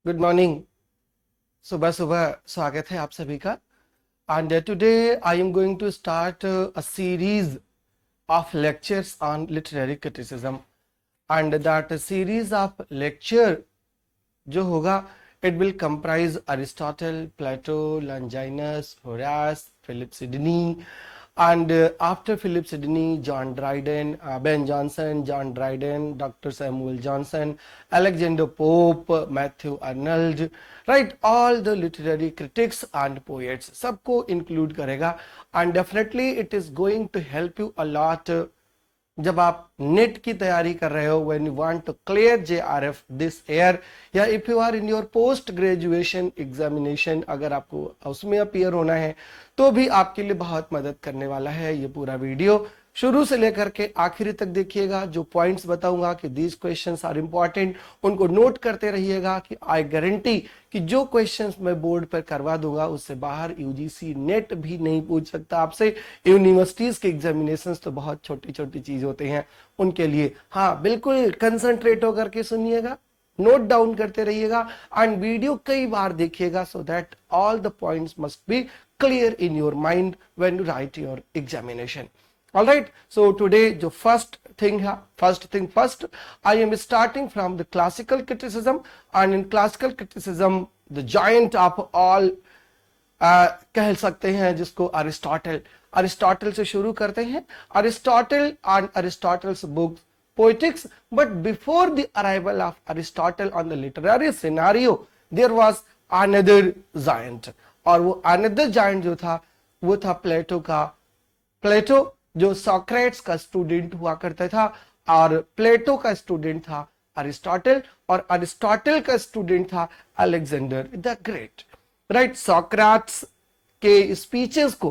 Good morning. सुबह सुबह स्वागत है आप सभी का। And today I am going to start a series of lectures on literary criticism, and that series of lecture जो होगा it will comprise Aristotle, Plato, Longinus, Horace, Philip Sidney, and after Philip Sidney, John Dryden, Ben Jonson, John Dryden, Dr. Samuel Johnson, Alexander Pope, Matthew Arnold, right? All the literary critics and poets सबको include करेगा, and definitely it is going to help you a lot जब आप net की तैयारी कर रहे हो, when you want to clear JRF this year, या if you are in your post graduation examination, अगर आपको उसमें अपीयर होना है तो भी आपके लिए बहुत मदद करने वाला है ये पूरा वीडियो। शुरू से लेकर के आखिरी तक देखिएगा। जो पॉइंट्स बताऊंगा कि दीज क्वेश्चंस आर इंपॉर्टेंट, उनको नोट करते रहिएगा कि आई गारंटी कि जो क्वेश्चंस मैं बोर्ड पर करवा दूंगा उससे बाहर यूजीसी नेट भी नहीं पूछ सकता आपसे। यूनिवर्सिटीज के एग्जामिनेशंस तो बहुत छोटी छोटी चीज होते हैं उनके लिए। हाँ, बिल्कुल कंसंट्रेट होकर के सुनिएगा, नोट डाउन करते रहिएगा एंड वीडियो कई बार देखिएगा, so that all the points must be clear in your mind when you right your examination. All right, so today जो first thing first, I am starting from the classical criticism, and in classical criticism the giant of all कह सकते हैं जिसको Aristotle से शुरू करते हैं। Aristotle and Aristotle's books poetics, but before the arrival of Aristotle on the literary scenario there was another giant, और वो another giant जो था वो था प्लेटो जो सोक्रेट्स का स्टूडेंट हुआ करता था, और प्लेटो का स्टूडेंट था अरिस्टोटल, और अरिस्टोटल का स्टूडेंट था Alexander the great. Right, Socrates के स्पीचेस को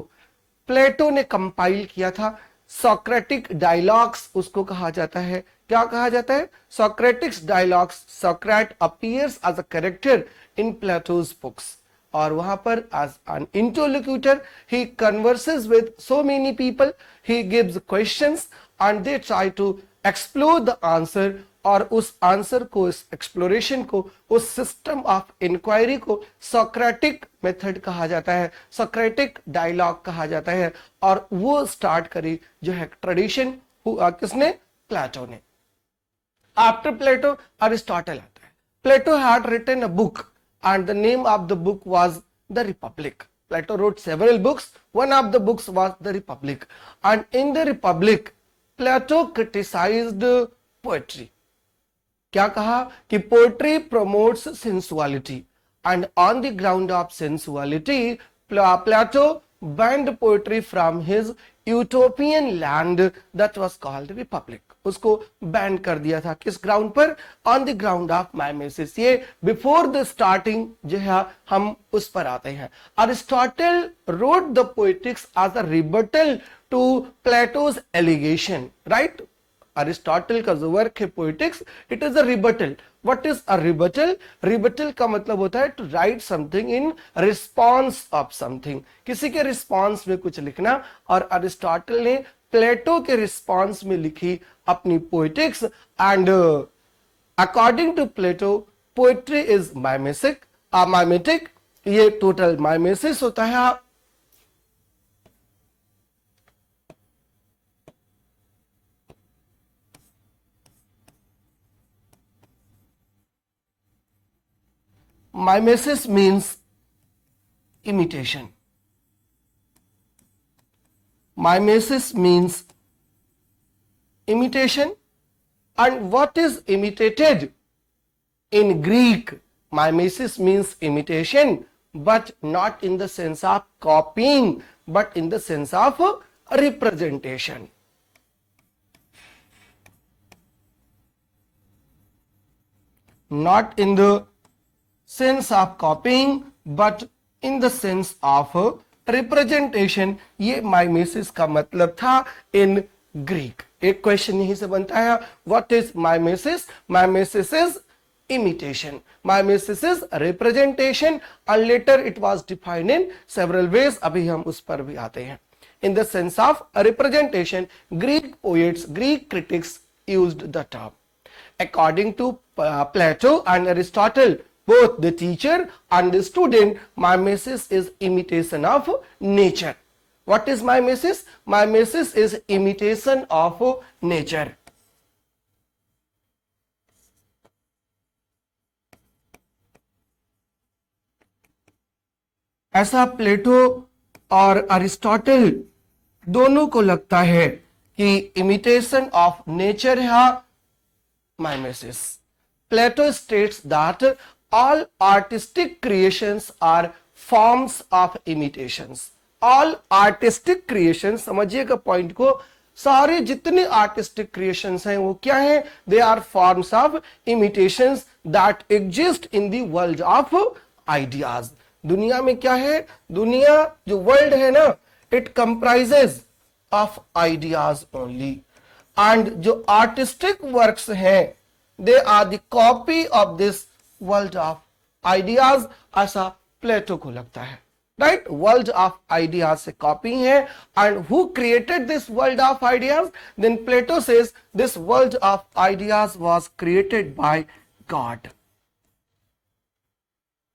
प्लेटो ने कंपाइल किया था। सोक्रेटिक डायलॉग्स उसको कहा जाता है। क्या कहा जाता है? Socratics dialogues. Socrates appears as a character in Plato's books, और वहां पर as an interlocutor he converses with so many people, he gives questions and they try to explore the answer, और उस आंसर को, इस एक्सप्लोरेशन को, उस system of inquiry को सोक्रेटिक मेथड कहा जाता है, सोक्रेटिक डायलॉग कहा जाता है। और वो स्टार्ट करी जो है ट्रेडिशन किसने? प्लेटो ने। आफ्टर प्लेटो अरिस्टोटल आता है। Plato had written a book and the name of the book was The Republic. Plato wrote several books. One of the books was The Republic, and in The Republic Plato criticized poetry. क्या कहा कि poetry promotes sensuality, and on the ground of sensuality Plato banned poetry from his utopian land that was called Republic. उसको ban कर दिया था। किस ground पर? On the ground of mimesis. ये बिफोर द स्टार्टिंग जो है हम उस पर आते हैं। Aristotle wrote the Poetics as a rebuttal to Plato's allegation. Right, Aristotle का जो वर्क है Poetics, it is a rebuttal. What is a rebuttal? Rebuttal का मतलब होता है to write something in response of something, किसी के रिस्पॉन्स में कुछ लिखना। और अरिस्टोटल ने प्लेटो के रिस्पॉन्स में लिखी अपनी poetics, and according to Plato poetry is mimetic. ये टोटल माइमेसिस होता है। Mimesis means imitation. Mimesis means imitation. And what is imitated? In Greek, mimesis means imitation, but not in the sense of copying, but in the sense of representation. Not in the sense of copying, but in the sense of representation. ये mimesis का मतलब था in Greek। एक question यहीं से बनता है, what is mimesis? Mimesis is imitation, mimesis is representation, and later it was defined in several ways। अभी हम उस पर भी आते हैं। In the sense of representation, Greek poets, Greek critics used the term. According to Plato and Aristotle, both the teacher and the student, mimesis is imitation of nature. What is mimesis? Mimesis is imitation of nature. ऐसा प्लेटो और Aristotle दोनों को लगता है कि imitation of nature है mimesis. Plato states that all artistic creations are forms of imitations. All artistic creations, समझिएगा point को, सारे जितने आर्टिस्टिक क्रिएशंस हैं वो क्या हैं? They are forms of imitations that exist in the world of ideas. दुनिया में क्या है? दुनिया जो वर्ल्ड है ना, it comprises of ideas only. And जो आर्टिस्टिक वर्क्स हैं, they are the copy of this world of ideas, ऐसा प्लेटो को लगता है. राइट, वर्ल्ड ऑफ आइडियाज से कॉपी है. And who created this world of ideas? Then Plato says this world of ideas was created by God.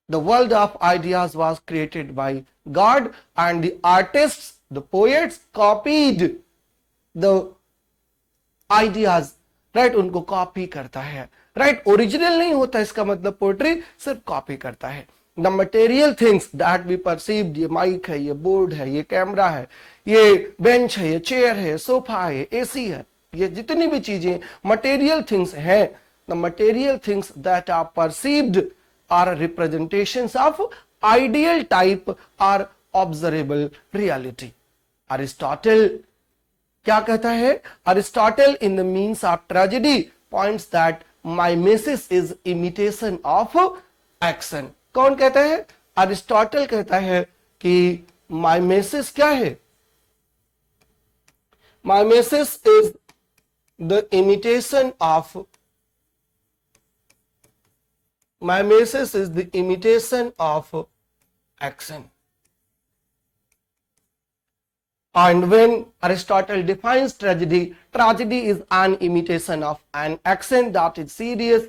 The world of ideas was created by God, and the artists, the poets copied the ideas. Right, उनको copy करता है. Right, original नहीं होता, इसका मतलब poetry सिर्फ copy करता है. The material things that we perceived, ये माइक है, ये बोर्ड है, ये कैमरा है, ये बेंच है, ये चेयर है, सोफा है, एसी है, ये जितनी भी चीजें मटेरियल थिंग्स हैं, the material things that are perceived are representations of ideal type or observable reality. Aristotle क्या कहता है? Aristotle in the means of tragedy points that mimesis is imitation of action. कौन कहता है? Aristotle कहता है कि mimesis क्या है? Mimesis is the imitation of Mimesis is the imitation of action. And when Aristotle defines tragedy, tragedy is an imitation of an action that is serious,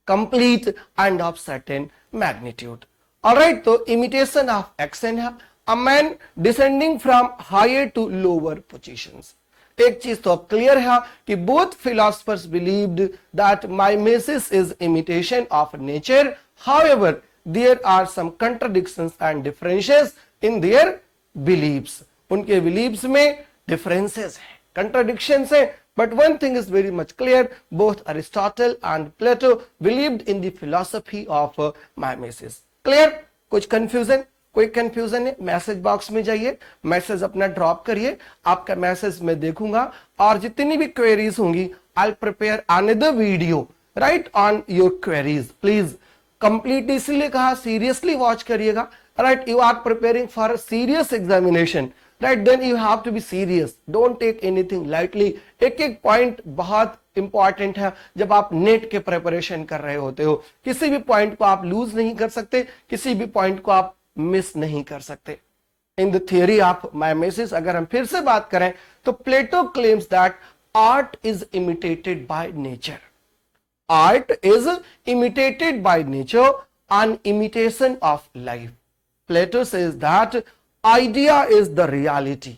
complete and of certain magnitude. Alright, so imitation of action है a man descending from higher to lower positions. एक चीज तो अब clear है कि both philosophers believed that mimesis is imitation of nature. However, there are some contradictions and differences in their beliefs. उनके beliefs में differences हैं, contradictions हैं, but one thing is very much clear: both Aristotle and Plato believed in the philosophy of mimesis. Clear? कुछ confusion? कोई confusion है? Message box में जाइए, message अपना ड्रॉप करिए, आपका मैसेज मैं देखूंगा, और जितनी भी क्वेरीज होंगी I prepare another video right on your queries. Please complete, इसलिए कहा सीरियसली वॉच करिएगा. Right, you are preparing for serious examination, right, then you have to be serious. Don't take anything lightly. एक एक point बहुत important है जब आप net के प्रिपरेशन कर रहे होते हो. किसी भी पॉइंट को आप लूज नहीं कर सकते, किसी भी पॉइंट को आप मिस नहीं कर सकते. In the theory of mimesis अगर हम फिर से बात करें तो Plato claims that art is imitated by nature. Art is imitated by nature, an imitation of life. Plato says that idea is the reality.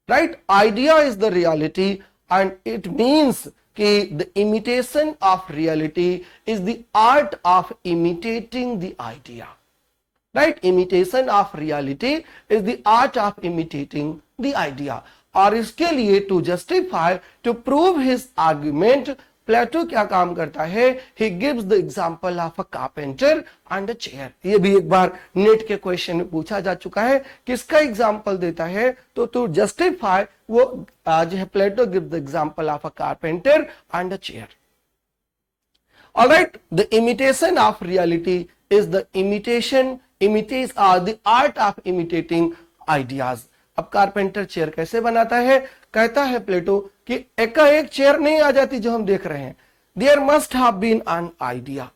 Right? Idea is the reality, and it means that the imitation of reality is the art of imitating the idea. Right? Imitation of reality is the art of imitating the idea. और इसके लिए to justify, to prove his argument, प्लेटो क्या काम करता है? He gives the example of a carpenter and a chair. ये भी एक बार नेट के क्वेश्चन में पूछा जा चुका है. किसका एग्जाम्पल देता है? तो to justify वो जो है प्लेटो gives the example of a carpenter and a chair. Alright, the imitation of reality is the imitates the art of imitating ideas. अब कारपेंटर चेयर कैसे बनाता है? कहता है प्लेटो कि एकाएक चेयर नहीं आ जाती जो हम देख रहे हैं. There must have been an idea.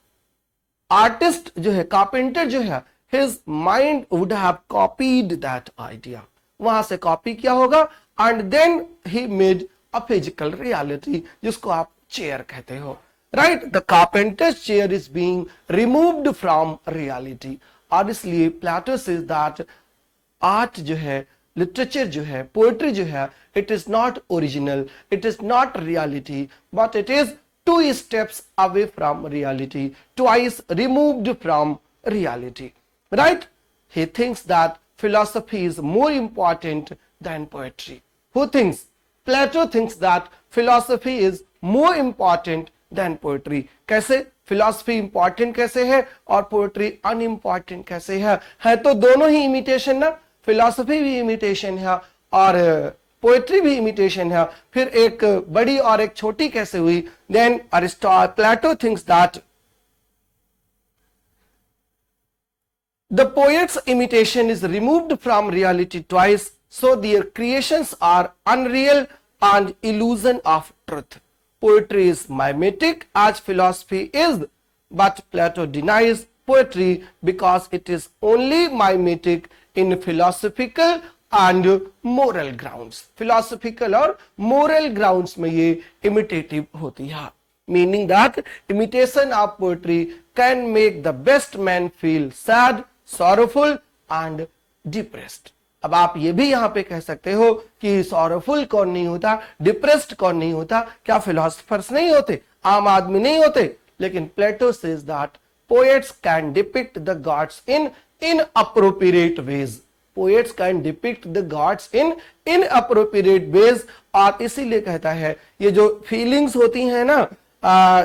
Artist जो है, कारपेंटर जो है, his mind would have copied that idea. वहां से कॉपी किया होगा and then he made a physical reality जिसको आप चेयर कहते हो. Right, the carpenter's chair is being removed from reality. और इसलिए प्लेटो सेज दैट आर्ट जो है, लिटरेचर जो है, पोएट्री जो है, it is not original, it is not reality, but it is 2 steps away from reality, twice removed from reality. Right? He thinks that philosophy is more important than poetry. Who thinks? Plato thinks that philosophy is more important than poetry. कैसे? philosophy important कैसे है और poetry unimportant कैसे है तो दोनों ही imitation ना, philosophy भी imitation है और पोएट्री भी इमिटेशन है, फिर एक बड़ी और एक छोटी कैसे हुई? Then Plato thinks that the poets imitation is removed from reality twice, so their creations are unreal and illusion of truth. Poetry is mimetic as philosophy is, but Plato denies poetry because it is only mimetic in philosophical and moral grounds. Philosophical और moral grounds में ये imitative होती है. Meaning that imitation of poetry can make the best man feel sad, sorrowful and depressed. अब आप ये भी यहां पे कह सकते हो कि सॉरोफुल कौन नहीं होता, डिप्रेस्ड कौन नहीं होता? क्या फिलोसफर्स नहीं होते, आम आदमी नहीं होते? लेकिन Plato says that poets can depict the gods in inappropriate ways. Poets can depict the gods in inappropriate ways. और इसीलिए कहता है ये जो फीलिंग्स होती हैं ना,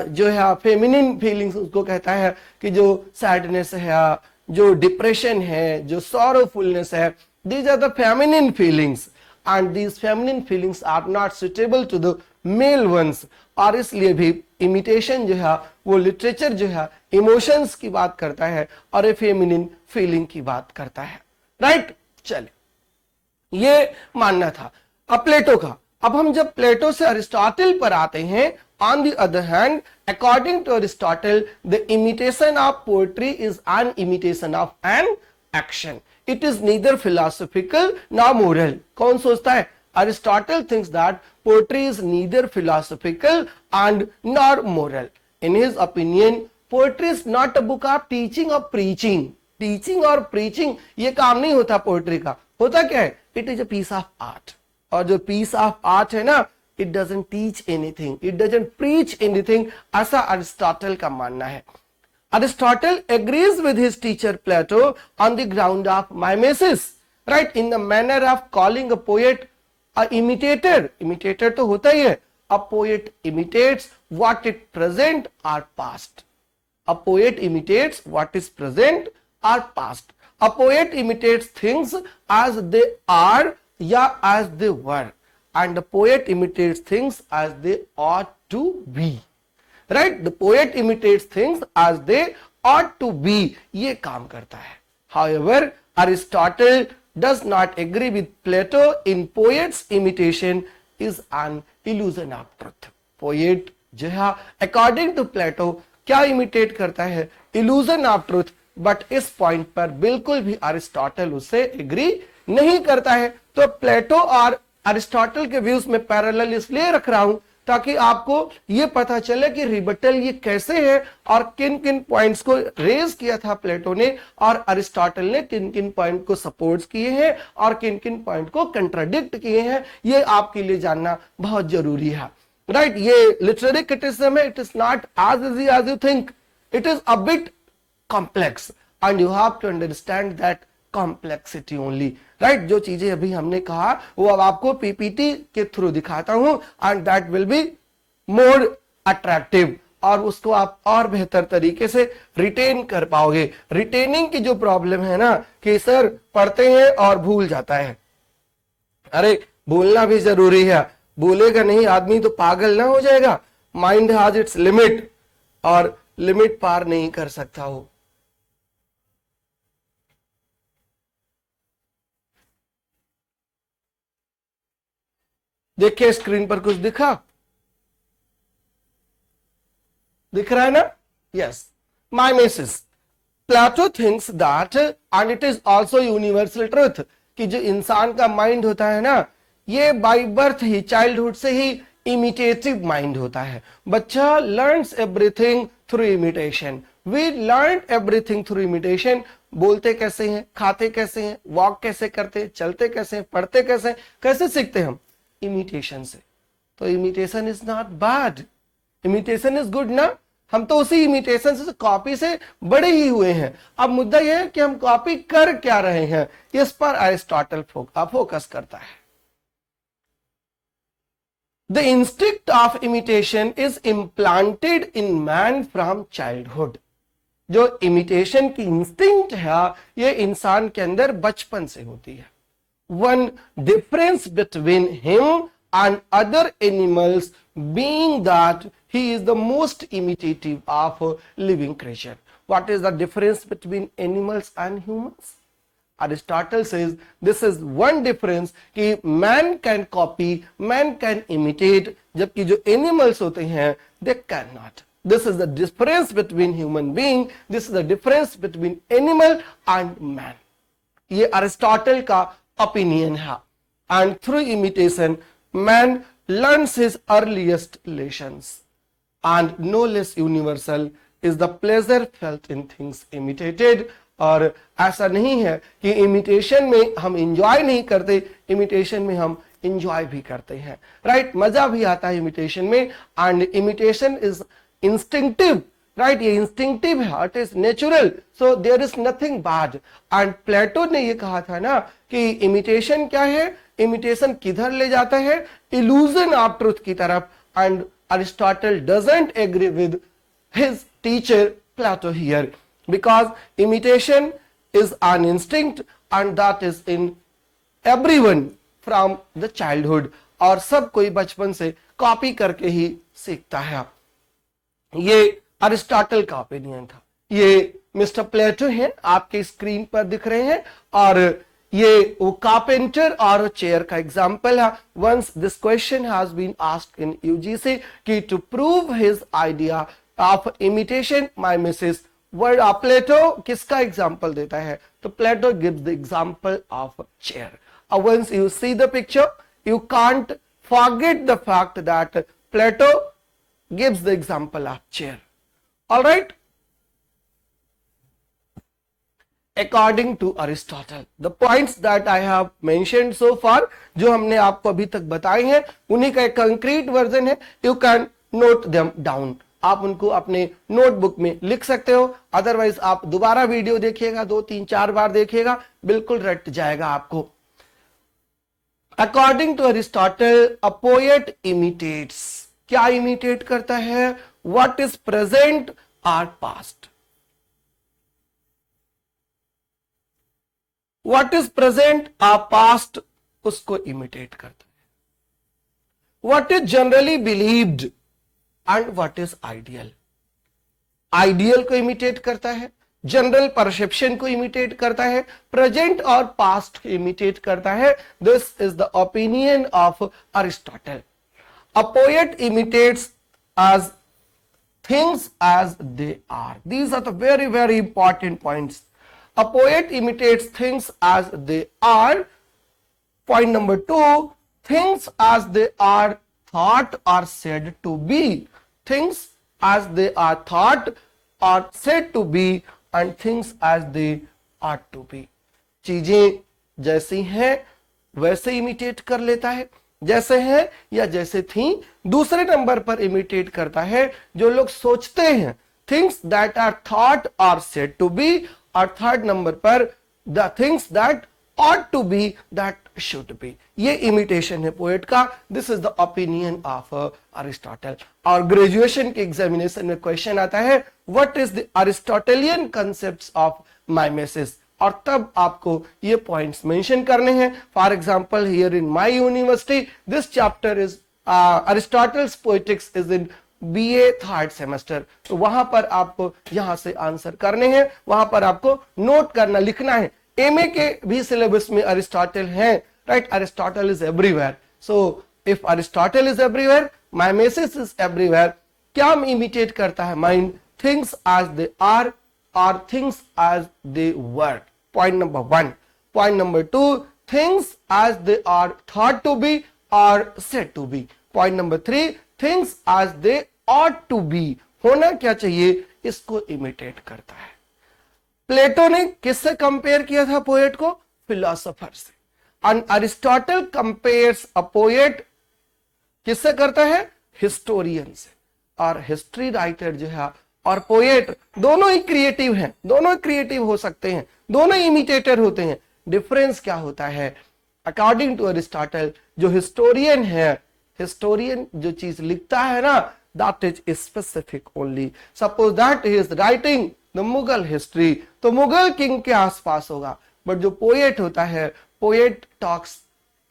जो है फेमिनिन फीलिंग्स, उसको कहता है कि जो सैडनेस है, जो डिप्रेशन है, जो सॉरोफुलनेस है, these are the feminine feelings and these feminine feelings are not suitable to the male ones. और इसलिए भी इमिटेशन जो है वो लिटरेचर जो है इमोशंस की बात करता है और ये फेमिनिन फीलिंग की बात करता है. राइट, चले ये मानना था अब प्लेटो का. अब हम जब प्लेटो से अरिस्टोटल पर आते हैं, on the other hand, according to Aristotle, the imitation of poetry is an imitation of an action. It is neither philosophical nor moral. कौन सोचता है? Aristotle thinks that poetry is neither philosophical and nor moral. In his opinion, poetry is not a book of teaching or preaching. Teaching और preaching ये काम नहीं होता poetry का. होता क्या है? It is a piece of art. और जो piece of art है ना, it doesn't teach anything, it doesn't preach anything, ऐसा अरिस्टोटल का मानना है. Aristotle agrees with his teacher Plato on the ground of mimesis, right? In the manner of calling a poet a imitator. Imitator तो होता ही है. A poet imitates what is present or past. A poet imitates what is present or past. A poet imitates things as they are या as they were, and the poet imitates things as they ought to be. Right? The poet imitates things as they ought to be. ये काम करता है. However, Aristotle does not agree with Plato in poet's imitation is an illusion of truth. Poet जो है according to Plato क्या imitate करता है? Illusion of truth. But इस पॉइंट पर बिल्कुल भी अरिस्टोटल उससे एग्री नहीं करता है. तो प्लेटो और अरिस्टोटल के व्यूज में पैरेलल इसलिए रख रहा हूं ताकि आपको ये पता चले कि रिबटल ये कैसे है और किन किन पॉइंट्स को रेज किया था प्लेटो ने और अरिस्टोटल ने किन किन पॉइंट को सपोर्ट किए हैं और किन किन पॉइंट को कंट्राडिक्ट किए हैं. ये आपके लिए जानना बहुत जरूरी है. राइट, ये लिटरेरी क्रिटिसिज्म है. It is not as easy as you think. It is a bit complex and you have to understand that complexity only. Right, जो चीजें अभी हमने कहा वो अब आपको पीपीटी के थ्रू दिखाता हूं and that will be more attractive और उसको आप और बेहतर तरीके से रिटेन कर पाओगे. रिटेनिंग की जो प्रॉब्लम है ना कि सर पढ़ते हैं और भूल जाता है. अरे भूलना भी जरूरी है. भूलेगा नहीं आदमी तो पागल ना हो जाएगा. माइंड हैज इट्स लिमिट और लिमिट पार नहीं कर सकता हो. देखिए स्क्रीन पर कुछ दिख रहा है ना? Yes, mimesis. Plato thinks that and it is also universal truth कि जो इंसान का माइंड होता है ना, ये बाय बर्थ ही, चाइल्डहुड से ही इमिटेटिव माइंड होता है। बच्चा learns everything through imitation. We learn everything through imitation. बोलते कैसे हैं, खाते कैसे हैं, वॉक कैसे करते हैं, चलते कैसे हैं, पढ़ते कैसे हैं, कैसे सीखते हम? इमिटेशन से। तो imitation is not bad, imitation is good ना। हम तो उसी इमिटेशन से, कॉपी से बड़े ही हुए हैं। अब मुद्दा यह है कि हम कॉपी कर क्या रहे हैं, इस पर अरिस्टोटल फोकस करता है। The instinct of imitation is implanted in man from childhood. जो इमिटेशन की इंस्टिंक्ट है ये इंसान के अंदर बचपन से होती है। One difference between him and other animals being that he is the most imitative of living creature. What is the difference between animals and humans? Aristotle says this is one difference कि man can copy, man can imitate, जबकि जो animals होते हैं they cannot. This is the difference between human being. This is the difference between animal and man. ये Aristotle का opinion है. And through imitation, man learns his earliest lessons. And no less universal is the pleasure felt in things imitated. और ऐसा नहीं है कि imitation में हम इंजॉय नहीं करते, इमिटेशन में हम इंजॉय भी करते हैं, राइट? मजा भी आता है इमिटेशन में। And imitation is instinctive, right? ये इंस्टिंक्टिव है, it is natural, so there is nothing bad. And Plato ने ये कहा था ना कि इमिटेशन क्या है, इमिटेशन किधर ले जाता है? इल्यूजन ऑफ ट्रुथ की तरफ। And Aristotle doesn't agree with his teacher Plato here, because imitation is an instinct and that is in everyone from the childhood. और सब कोई बचपन से कॉपी करके ही सीखता है। ये अरिस्टोटल का ओपिनियन था। ये मिस्टर प्लेटो है, आपके स्क्रीन पर दिख रहे हैं, और ये वो कारपेंटर और चेयर का एग्जाम्पल है। Once this question has been asked in UGC कि to prove his idea of imitation mimesis, word Plato किसका एग्जाम्पल देता है? तो Plato gives the example of chair. Once you see the picture you can't forget the fact that Plato gives the example of chair. Alright, according to Aristotle the points that I have mentioned so far, जो हमने आपको अभी तक बताए हैं, उन्हीं का एक कंक्रीट वर्जन है। You can note them down, आप उनको अपने नोटबुक में लिख सकते हो। अदरवाइज आप दोबारा वीडियो देखिएगा, 2-3-4 बार देखिएगा, बिल्कुल रट जाएगा आपको। According to Aristotle a poet imitates, क्या इमिटेट करता है? व्हाट इज प्रेजेंट और पास्ट। व्हाट इज प्रेजेंट और पास्ट उसको इमिटेट करता है। What is generally believed and what is ideal, ideal को इमिटेट करता है, जनरल परसेप्शन को इमिटेट करता है, प्रेजेंट और पास्ट को इमिटेट करता है। This is the opinion of Aristotle. A poet imitates as things as they are. These are the very very important points. A poet imitates things as they are. Point number 2, things as they are thought or said to be. Things as they are thought or said to be and things as they ought to be. चीजें जैसी हैं वैसे imitate कर लेता है, जैसे हैं या जैसे थी। दूसरे नंबर पर इमिटेट करता है जो लोग सोचते हैं, थिंग्स दैट आर थॉट और सेड टू बी, और थर्ड नंबर पर the things that ought to be, that should be. ये इमिटेशन है पोएट का। This is the opinion of Aristotle. और ग्रेजुएशन के एग्जामिनेशन में क्वेश्चन आता है what is the Aristotelian concepts of mimesis, और तब आपको ये पॉइंट्स मेंशन करने हैं। For example here in my university this chapter is Aristotle's poetics is in BA third semester. तो वहां पर आपको यहां से आंसर करने हैं, वहां पर आपको नोट करना, लिखना है। एमए के भी सिलेबस में अरिस्टोटल है, right? Aristotle is everywhere. So if Aristotle is everywhere, mimesis is everywhere. क्या इमिटेट करता है mind? Things as they are और things as they were. Point number 1। Point number 2, things as they are thought to be और said to be. Point number 3, things as they ought to be, होना क्या चाहिए इसको imitate करता है। प्लेटो ने किससे कंपेयर किया था पोएट को? फिलोसोफर से। And Aristotle compares a poet किससे करता है? हिस्टोरियन से। और हिस्ट्री राइटर जो है और पोएट दोनों ही क्रिएटिव हैं, दोनों ही क्रिएटिव हो सकते हैं, दोनों ही इमिटेटर होते हैं। डिफरेंस क्या होता है? अकॉर्डिंग टू अरिस्टोटल जो हिस्टोरियन है, हिस्टोरियन जो चीज लिखता है ना, that is specific only. Suppose that he is writing the Mughal history, तो मुगल किंग के आसपास होगा। बट जो पोएट होता है, poet talks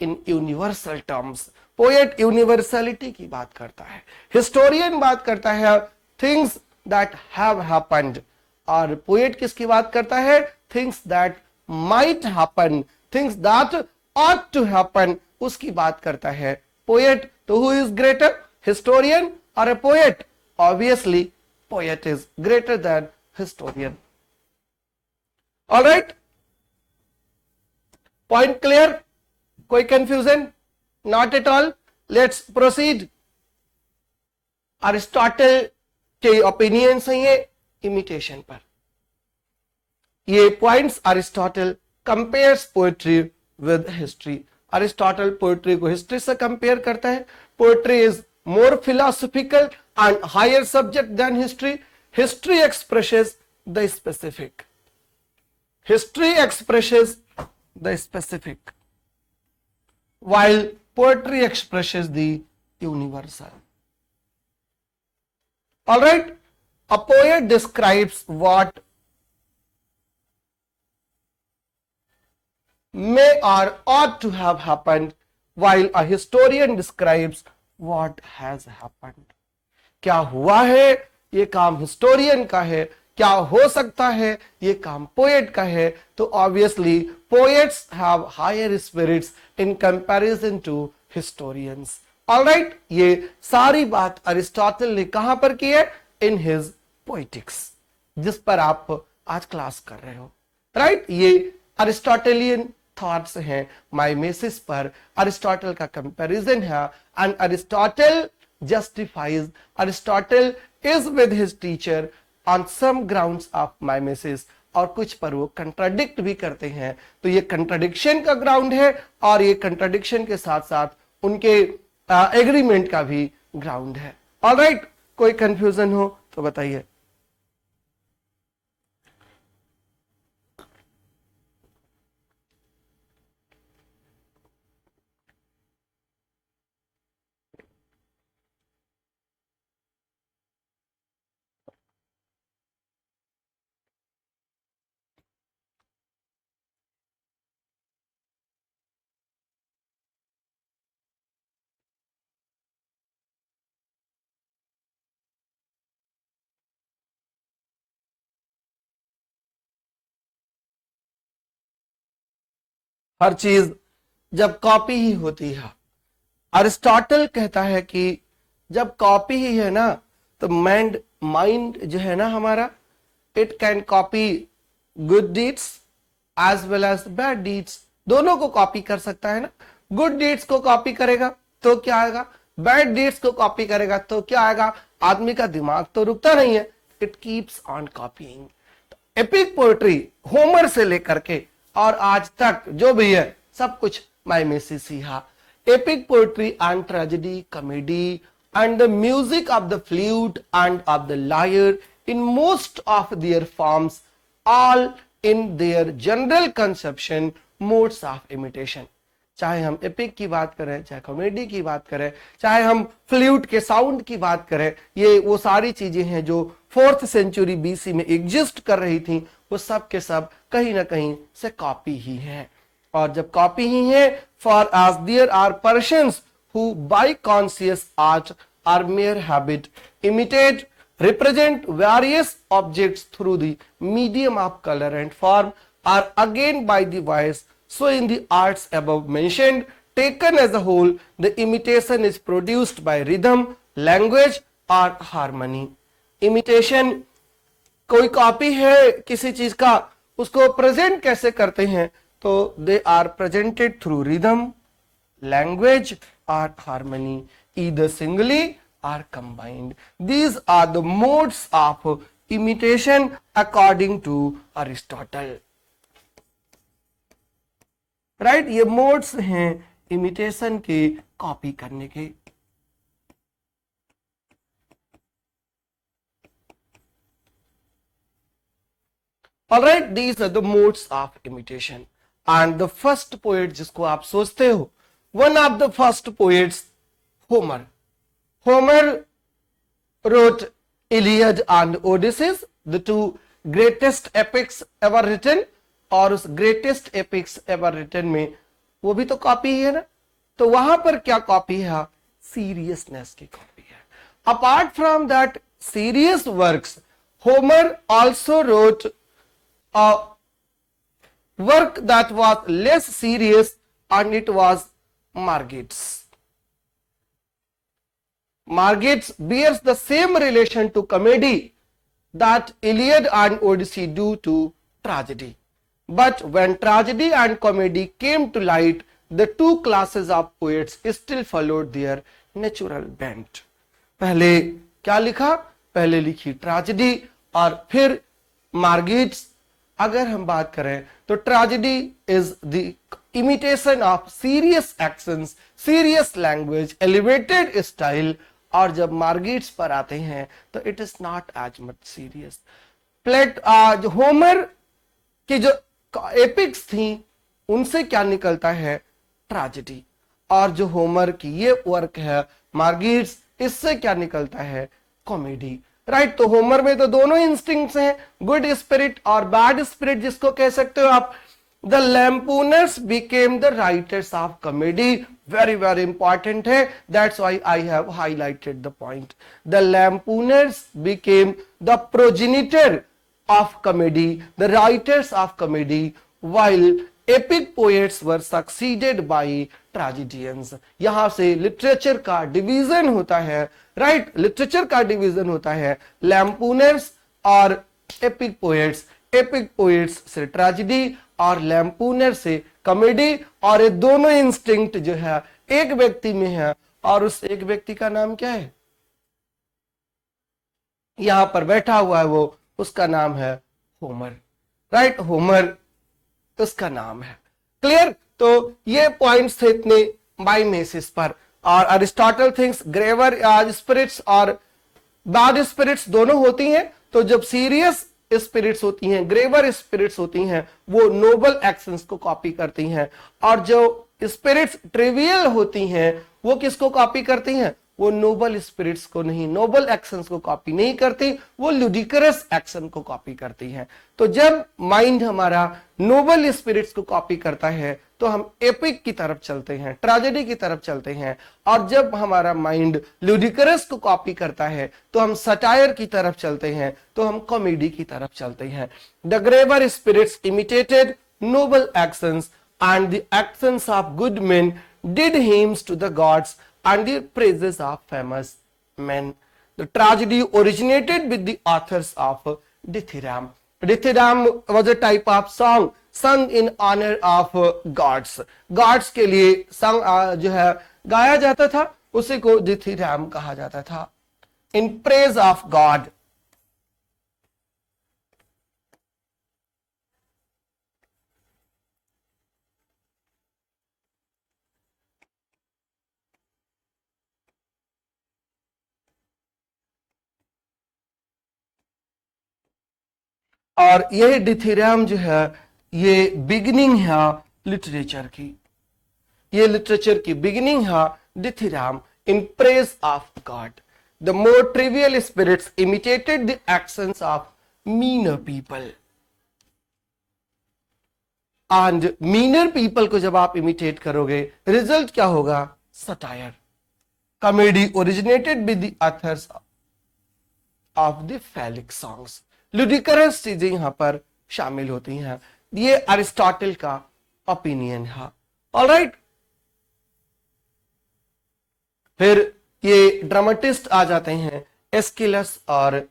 in universal terms, poet universality की बात करता है। हिस्टोरियन बात करता है थिंग्स दैट हैव हैपेंड, और पोएट किसकी बात करता है? Things that might happen, things that ought to happen, उसकी बात करता है पोएट। तो who is greater, historian or a poet? Obviously poet is greater than historian. All right, point clear? कोई confusion? Not at all. Let's proceed. Aristotle के opinions हैं ये imitation पर। ये points Aristotle compares poetry with history. Aristotle poetry को history से compare करता है। Poetry is more philosophical and higher subject than history. History expresses the specific, history expresses the specific, while poetry expresses the universal. All right, a poet describes what may or ought to have happened, while a historian describes what has happened. क्या हुआ है ये काम historian का है, क्या हो सकता है ये काम पोएट का है। तो obviously poets have higher spirits in comparison to historians. Alright, ये सारी बात अरिस्टोटल ने कहां पर की है? इन हिज पोएटिक्स, जिस पर आप आज क्लास कर रहे हो। राइट, ये अरिस्टोटेलियन थॉट्स हैं माइमेसिस पर। अरिस्टोटल का कंपैरिजन है and Aristotle justifies, Aristotle is with his teacher on some grounds of mimesis, और कुछ पर वो कंट्राडिक्ट भी करते हैं। तो ये कंट्राडिक्शन का ग्राउंड है और ये कंट्राडिक्शन के साथ साथ उनके एग्रीमेंट का भी ग्राउंड है। ऑलराइट, कोई कंफ्यूजन हो तो बताइए। हर चीज जब कॉपी ही होती है, अरिस्टोटल कहता है कि जब कॉपी ही है ना, तो माइंड जो है ना हमारा, it can copy good deeds as well as bad deeds, दोनों को कॉपी कर सकता है ना। गुड डीड्स को कॉपी करेगा तो क्या आएगा, बैड डीड्स को कॉपी करेगा तो क्या आएगा। आदमी का दिमाग तो रुकता नहीं है, it keeps on copying. Epic poetry Homer से लेकर के और आज तक जो भी है सब कुछ माइमेसिस ही है। Epic poetry and tragedy, comedy, and the music of the flute and of the lyre in most of their forms, all in their general conception modes of imitation. चाहे हम एपिक की बात करें, चाहे कॉमेडी की बात करें, चाहे हम फ्लूट के साउंड की बात करें, ये वो सारी चीजें हैं जो 4th सेंचुरी BC में एग्जिस्ट कर रही थी, वो सब के सब कहीं ना कहीं से कॉपी ही है। और जब कॉपी ही है, for as there are persons who by conscious art or mere habit imitate represent various objects through the medium of color and form are again by the voice. So in the arts above mentioned, taken as a whole, the imitation is produced by rhythm, language or harmony. Imitation कोई copy है किसी चीज का, उसको present कैसे करते हैं? तो they are presented through rhythm, language और harmony. either singly or combined. These are the modes of imitation according to Aristotle. Right ये मोड्स हैं इमिटेशन के, कॉपी करने के. Alright, these are the modes of imitation. And the first poet जिसको आप सोचते हो, one of the first poets, Homer. Homer wrote Iliad and Odysseus, the two greatest epics ever written. और उस greatest epics ever written में वो भी तो कॉपी ही है ना. तो वहां पर क्या कॉपी है? सीरियसनेस की कॉपी है. Apart from that serious works, Homer also wrote a work that was less serious, and it was Margits. Margits bears the same relation to comedy that Iliad and Odyssey do to tragedy. But when tragedy and comedy came to light, the two classes of poets still followed their natural bent. पहले क्या लिखा? पहले लिखी tragedy और फिर मार्गिट्स. अगर हम बात करें तो tragedy is the imitation of serious actions, serious language, elevated style. और जब मार्गिट्स पर आते हैं तो it is not as much serious. जो होमर की जो एपिक्स थी उनसे क्या निकलता है? ट्रेजेडी. और जो होमर की ये वर्क है मार्गिट्स, इससे क्या निकलता है? कॉमेडी. राइट. तो होमर में तो दोनों इंस्टिंक्ट्स हैं, गुड स्पिरिट और बैड स्पिरिट जिसको कह सकते हो आप. The lampooners became the writers of comedy. Very very important है, that's why I have highlighted the point. The lampooners became the progenitor of comedy, the writers of comedy, while epic poets were succeeded by tragedians. यहां से literature का division होता है. Right. Literature का division होता है लैम्पूनर्स और एपिक पोएट्स. एपिक पोएट्स से ट्रेजेडी और लैम्पूनर से कॉमेडी. और ये दोनों इंस्टिंक्ट जो है एक व्यक्ति में है, और उस एक व्यक्ति का नाम क्या है? यहां पर बैठा हुआ है वो, उसका नाम है होमर. राइट. होमर उसका नाम है. क्लियर. तो ये पॉइंट्स थे इतने माइमेसिस पर. और अरिस्टोटल थिंक्स ग्रेवर स्पिरिट्स और बैड स्पिरिट्स दोनों होती हैं. तो जब सीरियस स्पिरिट्स होती हैं, ग्रेवर स्पिरिट्स होती हैं, वो नोबल एक्शंस को कॉपी करती हैं. और जो स्पिरिट्स ट्रिवियल होती हैं वो किसको कॉपी करती हैं? वो नोबल स्पिरिट्स को नहीं, नोबल एक्शंस को कॉपी नहीं करती, वो लुडिकरस एक्शन को कॉपी करती हैं. तो जब माइंड हमारा नोबल स्पिरिट्स को कॉपी करता है तो हम एपिक की तरफ चलते हैं, ट्रेजेडी की तरफ चलते हैं. और जब हमारा माइंड लुडिकरस को कॉपी करता है तो हम सटायर की तरफ चलते हैं, तो हम कॉमेडी की तरफ चलते हैं. The graver spirits imitated noble actions and the actions of good men, did hymns to the gods and the praises of famous men. The tragedy originated with the authors of Dithyram. Dithyram was a type of song sung in honor of gods. Gods के लिए song जो है गाया जाता था, उसी को Dithyram कहा जाता था. In praise of God. और ये डिथेराम जो है ये बिगिनिंग है लिटरेचर की. ये लिटरेचर की बिगिनिंग है dithyramb. In praise of god the more trivial spirits imitated the actions of meaner people. And meaner people को जब आप इमिटेट करोगे रिजल्ट क्या होगा? Satire. Comedy originated with the authors of the phallic songs. Ludicrous चीजें यहां पर शामिल होती हैं. ये अरिस्टोटल का ओपिनियन है. ऑलराइट. फिर ये ड्रामेटिस्ट आ जाते हैं एस्किलस और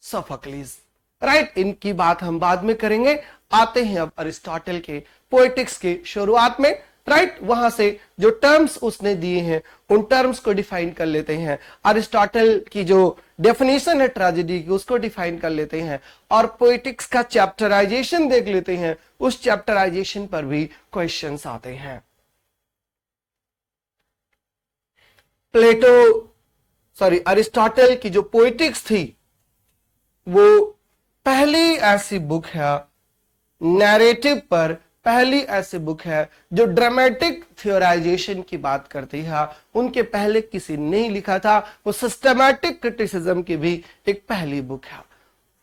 सोफोक्लिस. राइट. इनकी बात हम बाद में करेंगे. आते हैं अब अरिस्टोटल के पोएटिक्स के शुरुआत में. राइट वहां से जो टर्म्स उसने दिए हैं उन टर्म्स को डिफाइन कर लेते हैं। अरिस्टोटल की जो डेफिनेशन है ट्रेजेडी की उसको डिफाइन कर लेते हैं और पोएटिक्स का चैप्टराइजेशन देख लेते हैं। उस चैप्टराइजेशन पर भी क्वेश्चंस आते हैं। अरिस्टोटल की जो पोएटिक्स थी वो पहली ऐसी बुक है नैरेटिव पर, पहली ऐसी बुक है जो ड्रामेटिक थियोराइजेशन की बात करती है। उनके पहले किसी ने नहीं लिखा था। वो सिस्टमैटिक क्रिटिसिज्म की भी एक पहली बुक है।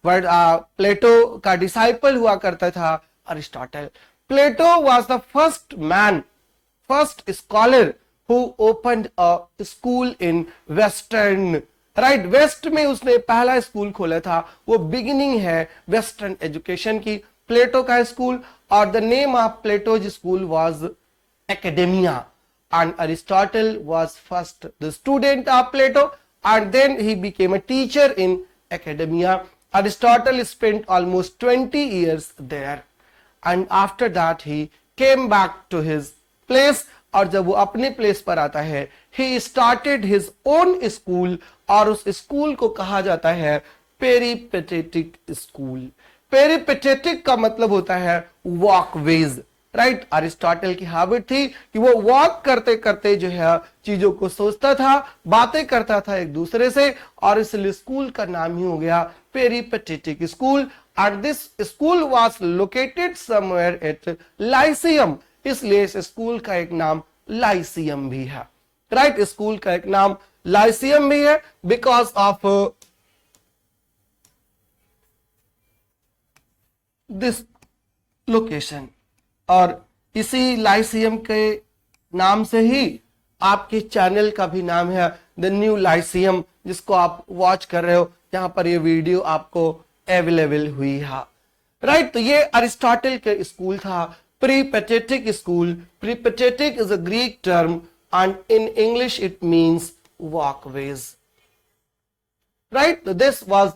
प्लेटो का डिसाइपल हुआ करता था Aristotle. Plato was the first scholar who opened a school in western, right west में उसने पहला स्कूल खोला था। वो बिगिनिंग है वेस्टर्न एजुकेशन की, प्लेटो का स्कूल। और the name of Plato's school was Academia and Aristotle was first the student of Plato and then he became a teacher in Academia. Aristotle spent almost 20 years there and after that he came back to his place। और जब वो अपने place पर आता है he started his own school और उस school को कहा जाता है पेरिपेटेटिक स्कूल। पेरिपेटेटिक का मतलब होता है वॉकवेज, राइट। अरिस्टोटल की हैबिट थी कि वो वॉक करते करते जो है चीजों को सोचता था, बातें करता था एक दूसरे से, और इसलिए स्कूल का नाम ही हो गया peripatetic school. And this school was located somewhere eight Lyceum, इसलिए इस स्कूल का एक नाम लाइसियम भी है, राइट। स्कूल का एक नाम लाइसियम भी है बिकॉज ऑफ दिस लोकेशन। और इसी लाइसियम के नाम से ही आपके चैनल का भी नाम है द न्यू लाइसियम, जिसको आप वॉच कर रहे हो, जहां पर ये वीडियो आपको अवेलेबल हुई है, राइट। तो ये अरिस्टोटल के स्कूल था, peripatetic school. Peripatetic is a Greek term and in English it means walkways, right? So this was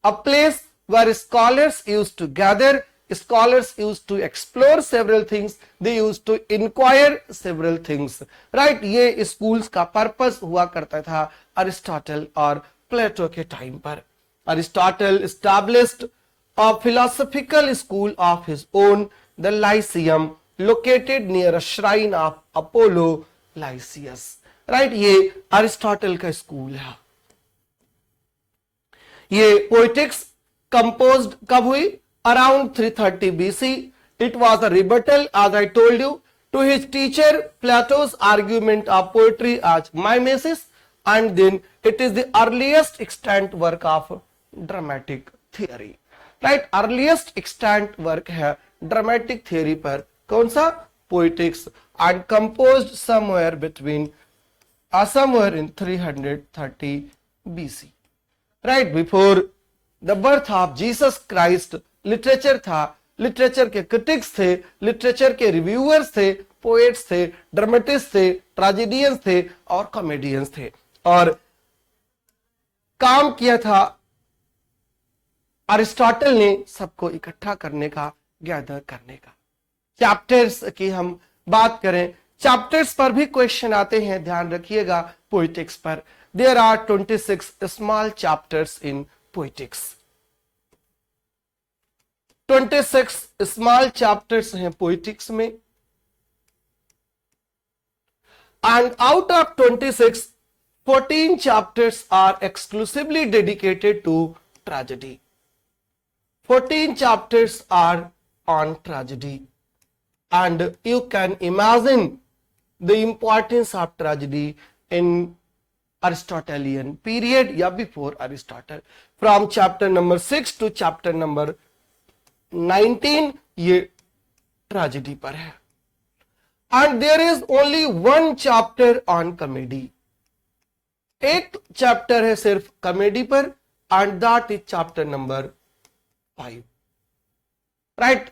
a place where scholars used to gather, scholars used to explore several things, they used to inquire several things, right? ये schools का purpose हुआ करता था Aristotle और प्लेटो के time पर। Aristotle established a philosophical school of his own, the Lyceum, located near a shrine of Apollo Lysias, right. ये Aristotle का स्कूल है। ये पोएटिक्स कंपोज्ड कब हुई? Around 330 BC। It was a rebuttal, as I told you, to his teacher Plato's argument of poetry as mimesis, and then it is the earliest extant work of dramatic theory, right. Earliest extant work है dramatic theory पर, कौन सा? Poetics, and composed somewhere between somewhere in 330 BC, right before the birth of Jesus Christ। Literature था, literature के critics थे, literature के reviewers थे, poets थे, ड्रामेटिस्ट थे, ट्रेजेडियंस थे और कॉमेडियंस थे, और काम किया था अरिस्टोटल ने सबको इकट्ठा करने का, गैदर करने का। चैप्टर्स की हम बात करें, चैप्टर्स पर भी क्वेश्चन आते हैं, ध्यान रखिएगा। पोएटिक्स पर there are 26 small chapters in Poetics. 26 small chapters हैं पोएटिक्स में, and out of 26 14 chapters are exclusively dedicated to tragedy. 14 chapters are on tragedy, and you can imagine the importance of tragedy in Aristotelian period या before Aristotle। From chapter number 6 to chapter number 19 ये tragedy पर है, and there is only one chapter on comedy। एक chapter है सिर्फ comedy पर, and that is chapter number 5, right।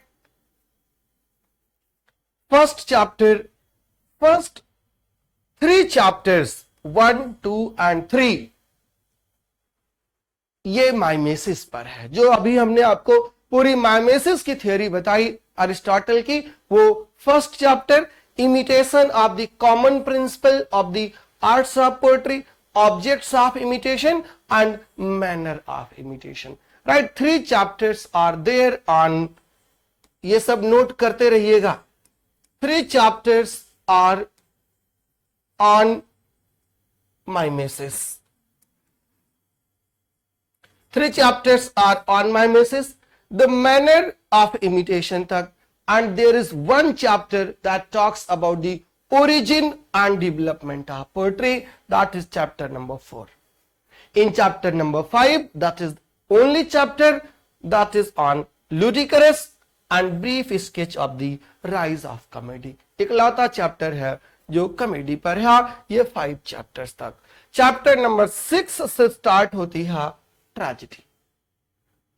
first 3 chapters 1, 2 and 3 ये माइमेसिस पर है। जो अभी हमने आपको पूरी माइमेसिस की थ्योरी बताई अरिस्टोटल की, वो first chapter imitation of the common principle of the arts of poetry, objects of imitation and manner of imitation. Right, 3 chapters are there on, ये सब नोट करते रहिएगा. 3 chapters are on mimesis. 3 chapters are on mimesis, the manner of imitation tak, and there is 1 chapter that talks about the origin and development of poetry, that is chapter number 4. In chapter number 5, that is only chapter that is on ludicrous and brief sketch of the rise of comedy. इकलौता chapter है जो comedy पर है. ये 5 chapters तक. Chapter number 6 से start होती है ट्रेजेडी.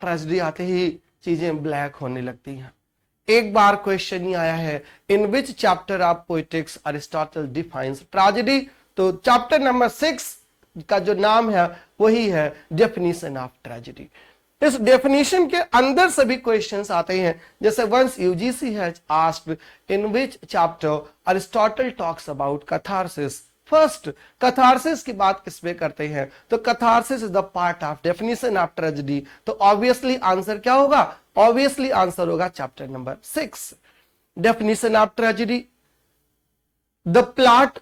ट्रेजेडी आते ही चीजें ब्लैक होने लगती हैं. एक बार क्वेश्चन ही आया है, in which chapter of Poetics Aristotle defines tragedy. तो चैप्टर नंबर 6 का जो नाम है वही है डेफिनेशन ऑफ ट्रेजेडी. इस डेफिनेशन के अंदर सभी क्वेश्चंस आते हैं. जैसे once UGC has asked in which chapter Aristotle talks about catharsis. First catharsis की बात किसमें करते हैं, तो catharsis is the part of definition of tragedy. तो ऑब्वियसली आंसर क्या होगा, ऑब्वियसली आंसर होगा chapter number 6. Definition of tragedy, the plot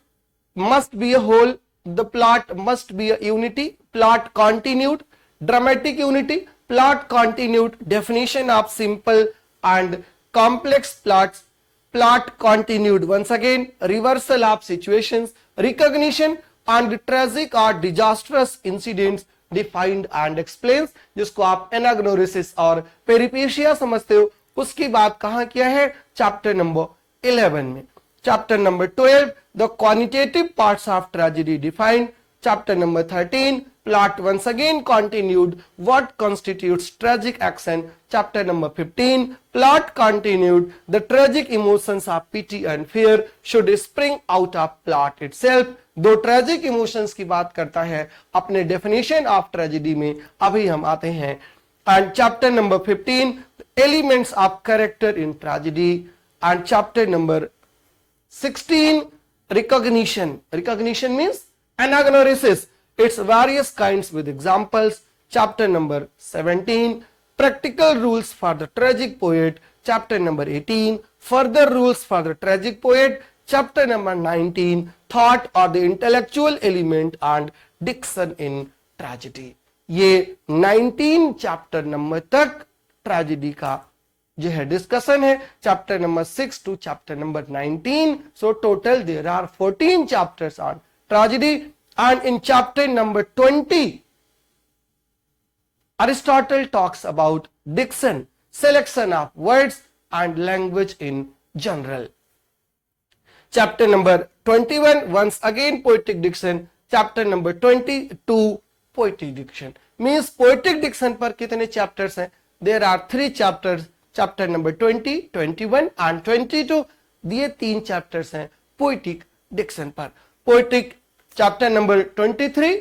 must be a whole, the plot must be a unity, plot continued, dramatic unity, plot continued, definition of simple and complex plots, plot continued, once again reversal of situations, recognition and tragic or disastrous incidents defined and explains, जिसको आप एनाग्नोरिसिस और पेरिपेशिया समझते हो. उसकी बात कहां किया है, चैप्टर नंबर 11 में. Chapter number 12 the quantitative parts of tragedy defined. Chapter number 13 plot once again continued, what constitutes tragic action. Chapter number 15 plot continued, the tragic emotions of pity and fear should spring out of plot itself. दो tragic emotions की बात करता है अपने definition of tragedy में. अभी हम आते हैं and chapter number 15 elements of character in tragedy and chapter number 16 recognition. Recognition means anagnorisis, its various kinds with examples. Chapter number 17 practical rules for the tragic poet. Chapter number 18 further rules for the tragic poet. Chapter number 19 thought or the intellectual element and diction in tragedy. ये 19 chapter number तक tragedy का जो है discussion है. Chapter number 6 to chapter number 19. So total there are 14 chapters on tragedy. And in chapter number 20, Aristotle talks about diction, selection of words and language in general. Chapter number 21, once again poetic diction. Chapter number 22, poetic diction. Means poetic diction पर कितने chapters हैं? There are 3 chapters. Chapter number 20, 21 and 22. ये 3 chapters हैं poetic diction पर. Poetic chapter number 23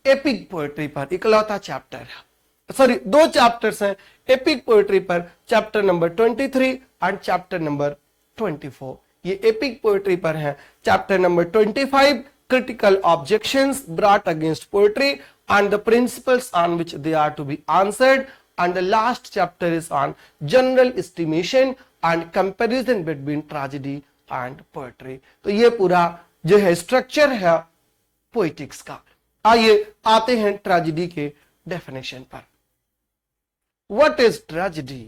epic poetry पर इकलौता chapter है. Sorry 2 chapters हैं एपिक पोएट्री पर, chapter number 23 and chapter number 24. ये एपिक पोएट्री पर है. Chapter number 25 critical objections brought against poetry and the principles on which they are to be answered. And the last chapter is on general estimation and comparison between tragedy and poetry. तो ये पूरा जो है structure है poetics का. आइए आते हैं ट्रेजेडी के डेफिनेशन पर. What is tragedy?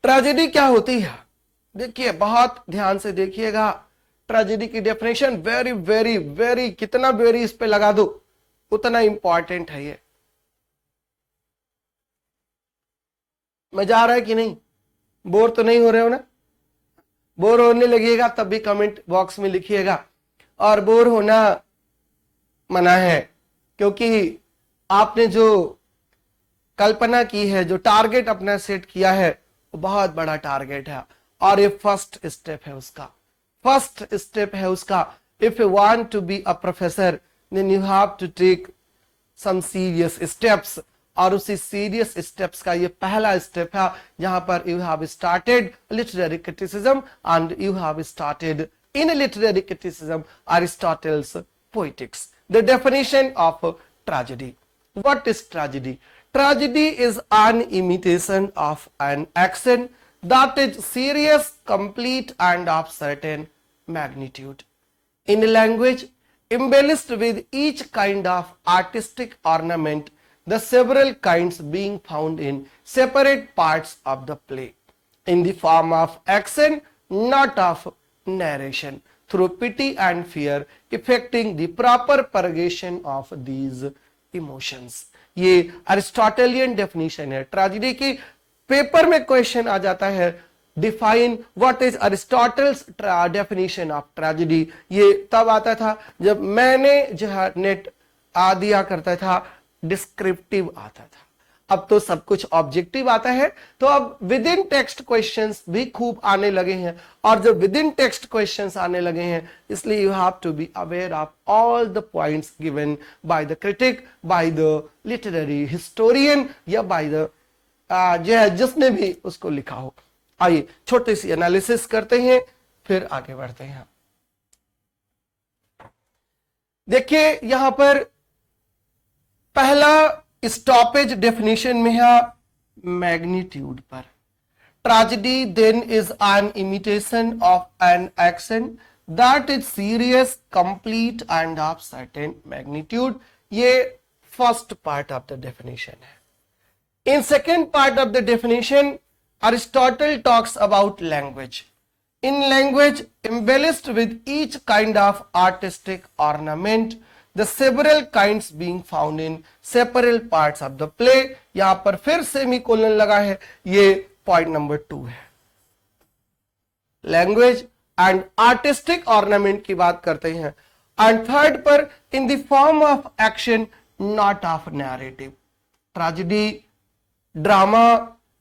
ट्रेजेडी क्या होती है? देखिए बहुत ध्यान से देखिएगा. ट्रेजेडी की डेफिनेशन वेरी वेरी वेरी, कितना वेरी इस पे लगा दो उतना इंपॉर्टेंट है. ये मजा आ रहा है कि नहीं? बोर तो नहीं हो रहे हो ना? बोर होने लगेगा तब भी कमेंट बॉक्स में लिखिएगा. और बोर होना मना है, क्योंकि आपने जो कल्पना की है, जो टारगेट अपना सेट किया है, वो बहुत बड़ा टारगेट है और ये फर्स्ट स्टेप है उसका. फर्स्ट स्टेप है उसका. If you want to be a professor then you have to take some serious steps. और उसी सीरियस स्टेप्स का ये पहला स्टेप है जहां पर you have started literary criticism and you have started in literary criticism Aristotle's poetics. The definition of tragedy. What is tragedy? Tragedy is an imitation of an action that is serious, complete, and of certain magnitude. In language, embellished with each kind of artistic ornament, the several kinds being found in separate parts of the play, in the form of action, not of narration, through pity and fear, effecting the proper purgation of these emotions. ये Aristotelian definition है tragedy की। Paper में question आ जाता है define what is Aristotle's definition of tragedy. ये तब आता था जब मैंने जो है नेट दिया करता था डिस्क्रिप्टिव आता था, अब तो सब कुछ ऑब्जेक्टिव आता है। तो अब विद इन टेक्स्ट क्वेश्चंस भी खूब आने लगे हैं, और जब विद इन टेक्स्ट क्वेश्चंस आने लगे हैं इसलिए you have to be aware of all the points given by the critic, by the literary historian, या बाय द जो है जिसने भी उसको लिखा हो। आइए छोटी सी एनालिसिस करते हैं फिर आगे बढ़ते हैं। देखिए यहां पर पहला स्टॉपेज डेफिनेशन में है मैग्नीट्यूड पर। Tragedy then is an imitation of an action that is serious, complete and of certain magnitude. ये first part of the definition है। In second part of the definition, Aristotle talks about language. In language, embellished with each kind of artistic ornament, the several kinds being found in several parts of the play. यहां पर फिर semicolon लगा है, ये point number 2 है। Language and artistic ornament की बात करते हैं। एंड थर्ड पर इन the form of action, not of narrative. Tragedy drama,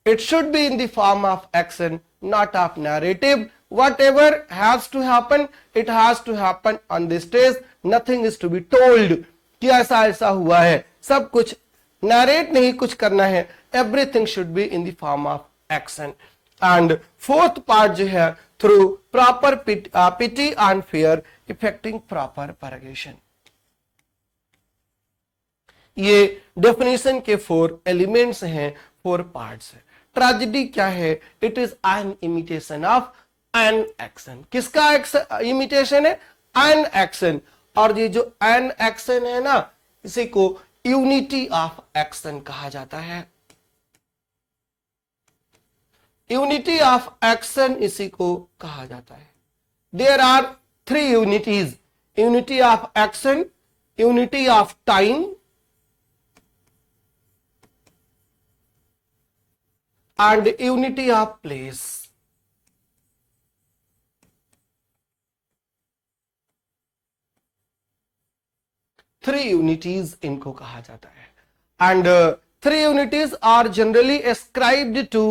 it should be in the form of action, not of narrative. Whatever has to happen, it has to happen on the stage. Nothing is to be told कि ऐसा ऐसा हुआ है, सब कुछ narrate नहीं कुछ करना है। Everything should be in the form of action. And fourth part जो है through proper pity and fear, effecting proper purgation. ये डेफिनेशन के 4 एलिमेंट्स हैं, 4 पार्ट्स है। ट्रेजेडी क्या है? It is an imitation of an action. किसका इमिटेशन है? An action. और ये जो एन एक्शन है ना, इसी को यूनिटी ऑफ एक्शन कहा जाता है। यूनिटी ऑफ एक्शन इसी को कहा जाता है। There are 3 unities, unity of action, unity of time and unity of place. 3 unities इनको कहा जाता है। And 3 unities are generally ascribed to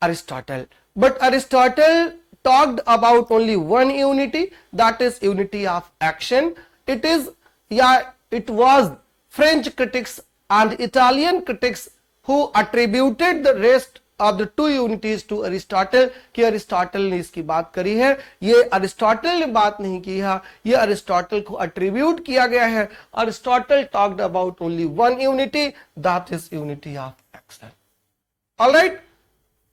Aristotle, but Aristotle talked about only one unity, that is unity of action. It was French critics and Italian critics who attributed the rest of the 2 unities to Aristotle, कि Aristotle ने इसकी बात करी है। ये Aristotle ने बात नहीं की है, ये अरिस्टोटल को अट्रीब्यूट किया गया है। Aristotle talked about only one unity, that is unity of action. Alright,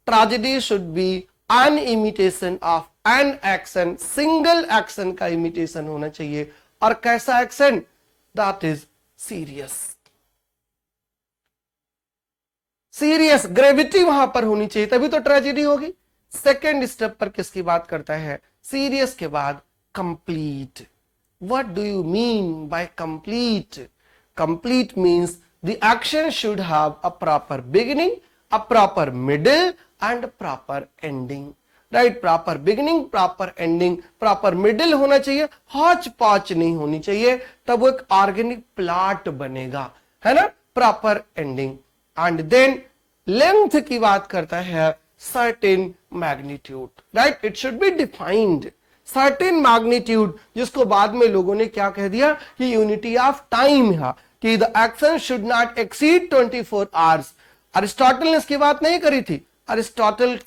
tragedy should be an imitation of an action, single action का इमिटेशन होना चाहिए। और कैसा एक्शन? That is serious. Serious, gravity वहां पर होनी चाहिए, तभी तो ट्रेजेडी होगी। सेकेंड स्टेप पर किसकी बात करता है? सीरियस के बाद complete. What do you mean by complete? Complete means the action should have a proper beginning, a proper middle and proper ending. Right, proper beginning, proper ending, proper middle होना चाहिए, हौच पौच नहीं होनी चाहिए, तब वो एक ऑर्गेनिक प्लॉट बनेगा, है ना। Proper ending. And then length की बात करता है, certain magnitude. Right, it should be defined. Certain magnitude, जिसको बाद में लोगों ने क्या कह दिया कि यूनिटी ऑफ टाइम है। कि the action should not exceed 24 hours. Aristotle ने इसकी बात नहीं करी थी, अरिस्टोटल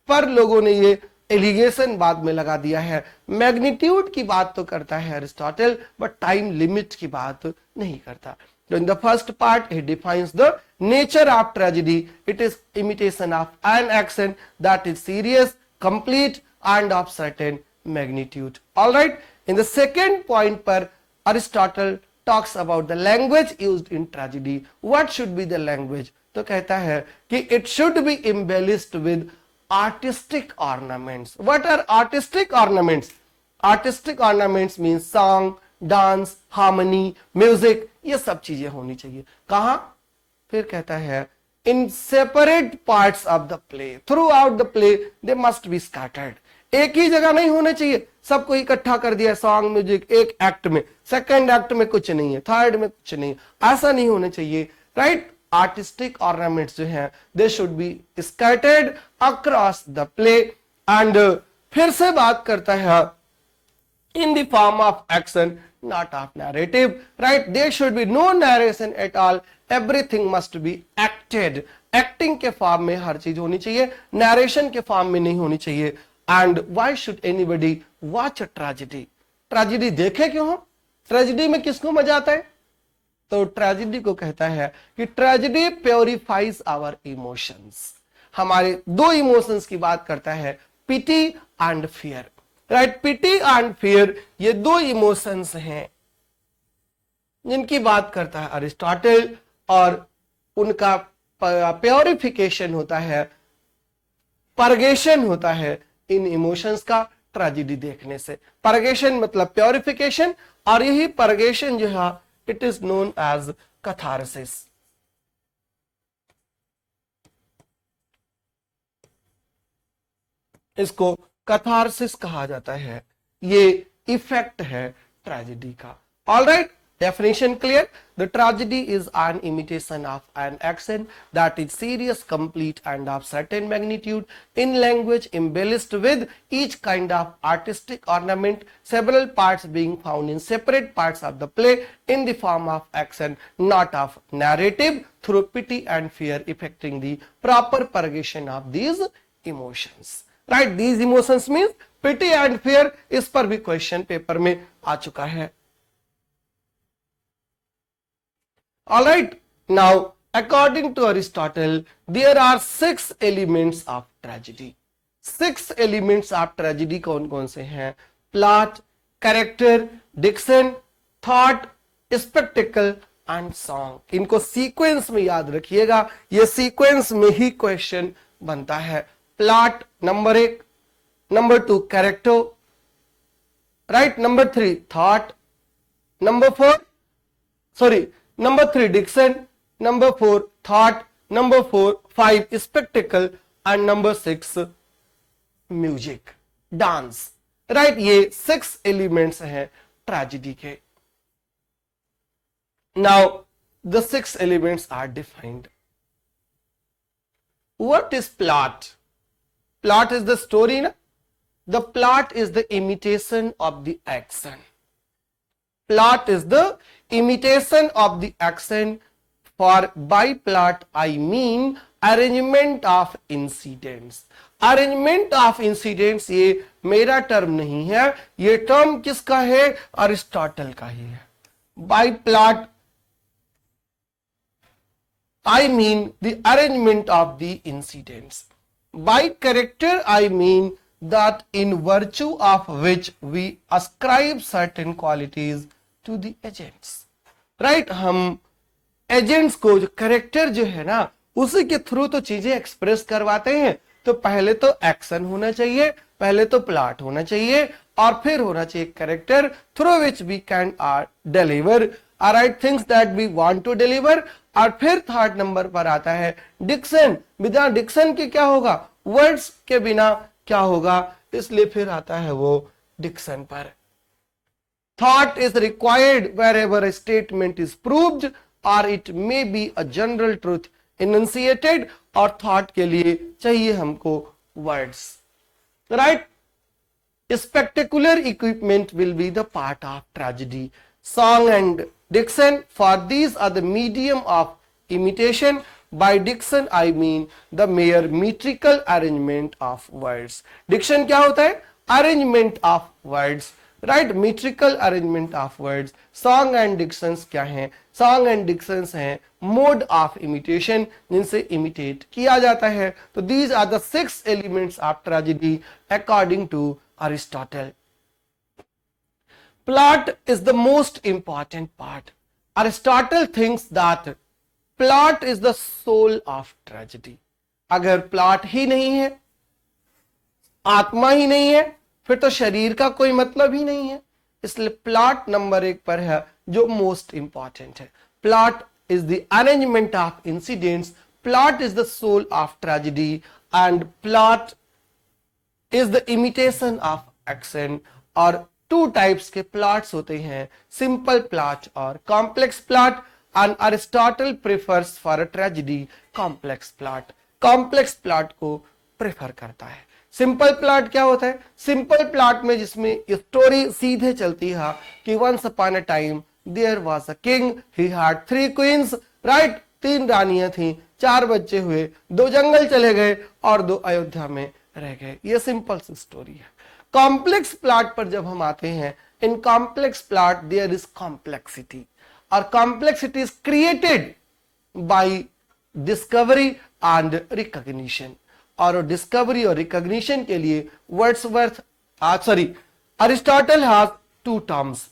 पर लोगों ने ये एलिगेशन बाद में लगा दिया है। मैग्नीट्यूड की बात तो करता है अरिस्टोटल, बट टाइम लिमिट की बात नहीं करता। So in the first part, he defines the nature of tragedy. It is imitation of an action that is serious, complete, and of certain magnitude. All right. In the second point, पर Aristotle talks about the language used in tragedy. What should be the language? तो कहता है कि it should be embellished with artistic ornaments. What are artistic ornaments? Artistic ornaments means song, dance, harmony, music, ये सब चीजें होनी चाहिए। कहां? फिर कहता है इन separate parts of the play, through out the play they must be scattered. एक ही जगह नहीं होने चाहिए, सबको इकट्ठा कर दिया सॉन्ग म्यूजिक एक एक्ट में, सेकंड एक्ट में कुछ नहीं है, थर्ड में कुछ नहीं है, ऐसा नहीं होना चाहिए। राइट? आर्टिस्टिक ऑर्नामेंट्स जो है they should be scattered across the play. And फिर से बात करता है in the form of action, not of narrative. Right? There should be no narration at all. Everything must be acted. Acting के form में हर चीज होनी चाहिए, narration के फॉर्म में नहीं होनी चाहिए। And why should anybody watch a tragedy? Tragedy देखे क्यों हो? Tragedy में किसको मजा आता है? तो tragedy को कहता है कि tragedy purifies our emotions. हमारे दो इमोशंस की बात करता है, pity and fear. राइट? पिटी एंड फियर, ये दो इमोशंस हैं जिनकी बात करता है अरिस्टोटल, और उनका प्योरिफिकेशन होता है, परगेशन होता है इन इमोशंस का ट्रेजेडी देखने से। परगेशन मतलब प्योरिफिकेशन, और यही परगेशन जो है it is known as catharsis. इसको कैथारसिस कहा जाता है, ये इफेक्ट है ट्रेजेडी का। All right, definition clear? The tragedy is an imitation of an action that is serious, complete and of certain magnitude, in language embellished with each kind of artistic ornament, several parts being found in separate parts of the play, in the form of action not of narrative, through pity and fear, affecting the proper purgation of these emotions. Right? These emotions means pity and fear. इस पर भी question paper में आ चुका है। All right, now according to Aristotle there are 6 elements of tragedy. 6 elements of tragedy कौन कौन से हैं? Plot, character, diction, thought, spectacle and song. इनको सीक्वेंस में याद रखिएगा, ये सीक्वेंस में ही क्वेश्चन बनता है। Plot number 1, number 2 character, right? Number 3 thought, number 3 diction, number 4 thought, number 5 spectacle, and number 6 music, dance. Right? ये 6 एलिमेंट्स हैं ट्रेजेडी के। Now the 6 elements are defined. What is plot? Plot is the story, na? The plot is the imitation of the action. Plot is the imitation of the action. For by plot I mean arrangement of incidents. Arrangement of incidents ये मेरा term नहीं है, ये term किसका है? Aristotle का ही है। By plot I mean the arrangement of the incidents. By character I mean that in virtue of which we ascribe certain qualities to the agents. Right? हम एजेंट्स को, जो कैरेक्टर जो है ना, उसी के थ्रू तो चीजें एक्सप्रेस करवाते हैं। तो पहले तो एक्शन होना चाहिए, पहले तो प्लॉट होना चाहिए, और फिर होना चाहिए character through which we can deliver right things that we want to deliver. और फिर थर्ड नंबर पर आता है डिक्शन। बिना डिक्शन के क्या होगा? वर्ड्स के बिना क्या होगा? इसलिए फिर आता है वो डिक्शन पर। Thought is required wherever a statement is proved or it may be a general truth enunciated, और थॉट के लिए चाहिए हमको words. Right? Spectacular equipment will be the part of tragedy. Song and diction, for these are the medium of imitation. By diction I mean the mere metrical arrangement of words. Diction क्या होता है? Arrangement of words, right? Metrical arrangement of words. Song and dictions क्या हैं? Song and dictions हैं mode of imitation, जिनसे imitate किया जाता है. तो these are the 6 elements of tragedy according to Aristotle. Plot is the most important part. Aristotle thinks that plot is the soul of tragedy. अगर plot ही नहीं है, आत्मा ही नहीं है, फिर तो शरीर का कोई मतलब ही नहीं है. इसलिए प्लॉट नंबर 1 पर है जो मोस्ट इंपॉर्टेंट है. Plot is the arrangement of incidents, plot is the soul of tragedy and plot is the imitation of action. और 2 टाइप्स के प्लॉट्स होते हैं, सिंपल प्लॉट और complex plot. And Aristotle prefers for a tragedy complex plot. Complex plot को prefer करता है. Simple plot क्या होता है? सिंपल प्लॉट में जिसमें स्टोरी सीधे चलती है कि once upon a time there was a king, he had 3 queens, right? 3 रानियां थी, 4 बच्चे हुए, 2 जंगल चले गए और 2 अयोध्या में रह गए. ये सिंपल सी स्टोरी है. कॉम्प्लेक्स प्लॉट पर जब हम आते हैं, in complex plot there is complexity, और complexity is created by discovery and recognition. और डिस्कवरी और रिकॉग्निशन के लिए Wordsworth Aristotle has 2 terms,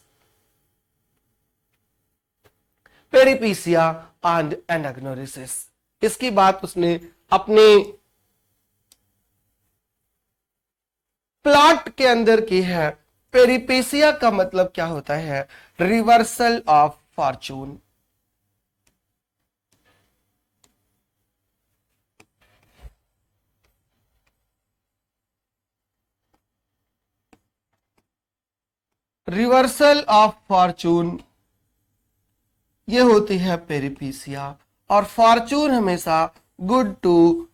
peripeteia and anagnorisis. इसकी बात उसने अपने प्लॉट के अंदर की है. पेरिपेसिया का मतलब क्या होता है? Reversal of Fortune. Reversal of Fortune ये होती है पेरिपीसिया. और फॉर्चून हमेशा गुड टू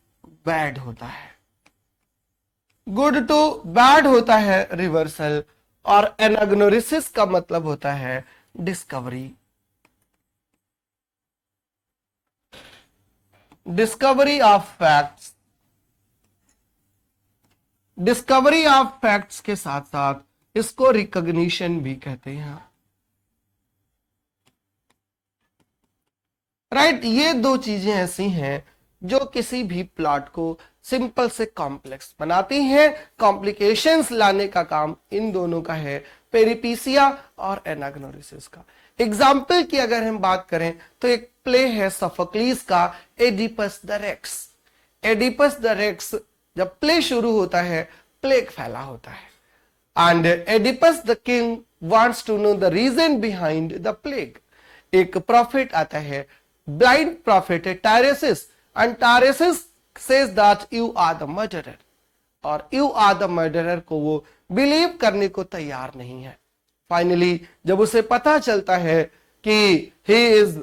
बैड होता है, गुड टू बैड होता है रिवर्सल. और एनाग्नोरिसिस का मतलब होता है discovery. Discovery of facts, discovery of facts के साथ साथ इसको रिकॉग्निशन भी कहते हैं, राइट? ये 2 चीजें ऐसी हैं जो किसी भी प्लॉट को सिंपल से कॉम्प्लेक्स बनाती हैं. कॉम्प्लिकेशंस लाने का काम इन दोनों का है, पेरिपीसिया और एनाग्नोरिसिस का. एग्जाम्पल की अगर हम बात करें तो एक प्ले है सोफोक्लीस का, Oedipus the Rex. Oedipus the Rex जब प्ले शुरू होता है, प्लेग फैला होता है. And Oedipus the king wants to know the reason behind the plague. एक प्रॉफिट आता है, ब्लाइंड प्रॉफिट है Tiresias, and Tiresias says that you are the murderer. और you are the murderer को वो बिलीव करने को तैयार नहीं है. फाइनली जब उसे पता चलता है कि he is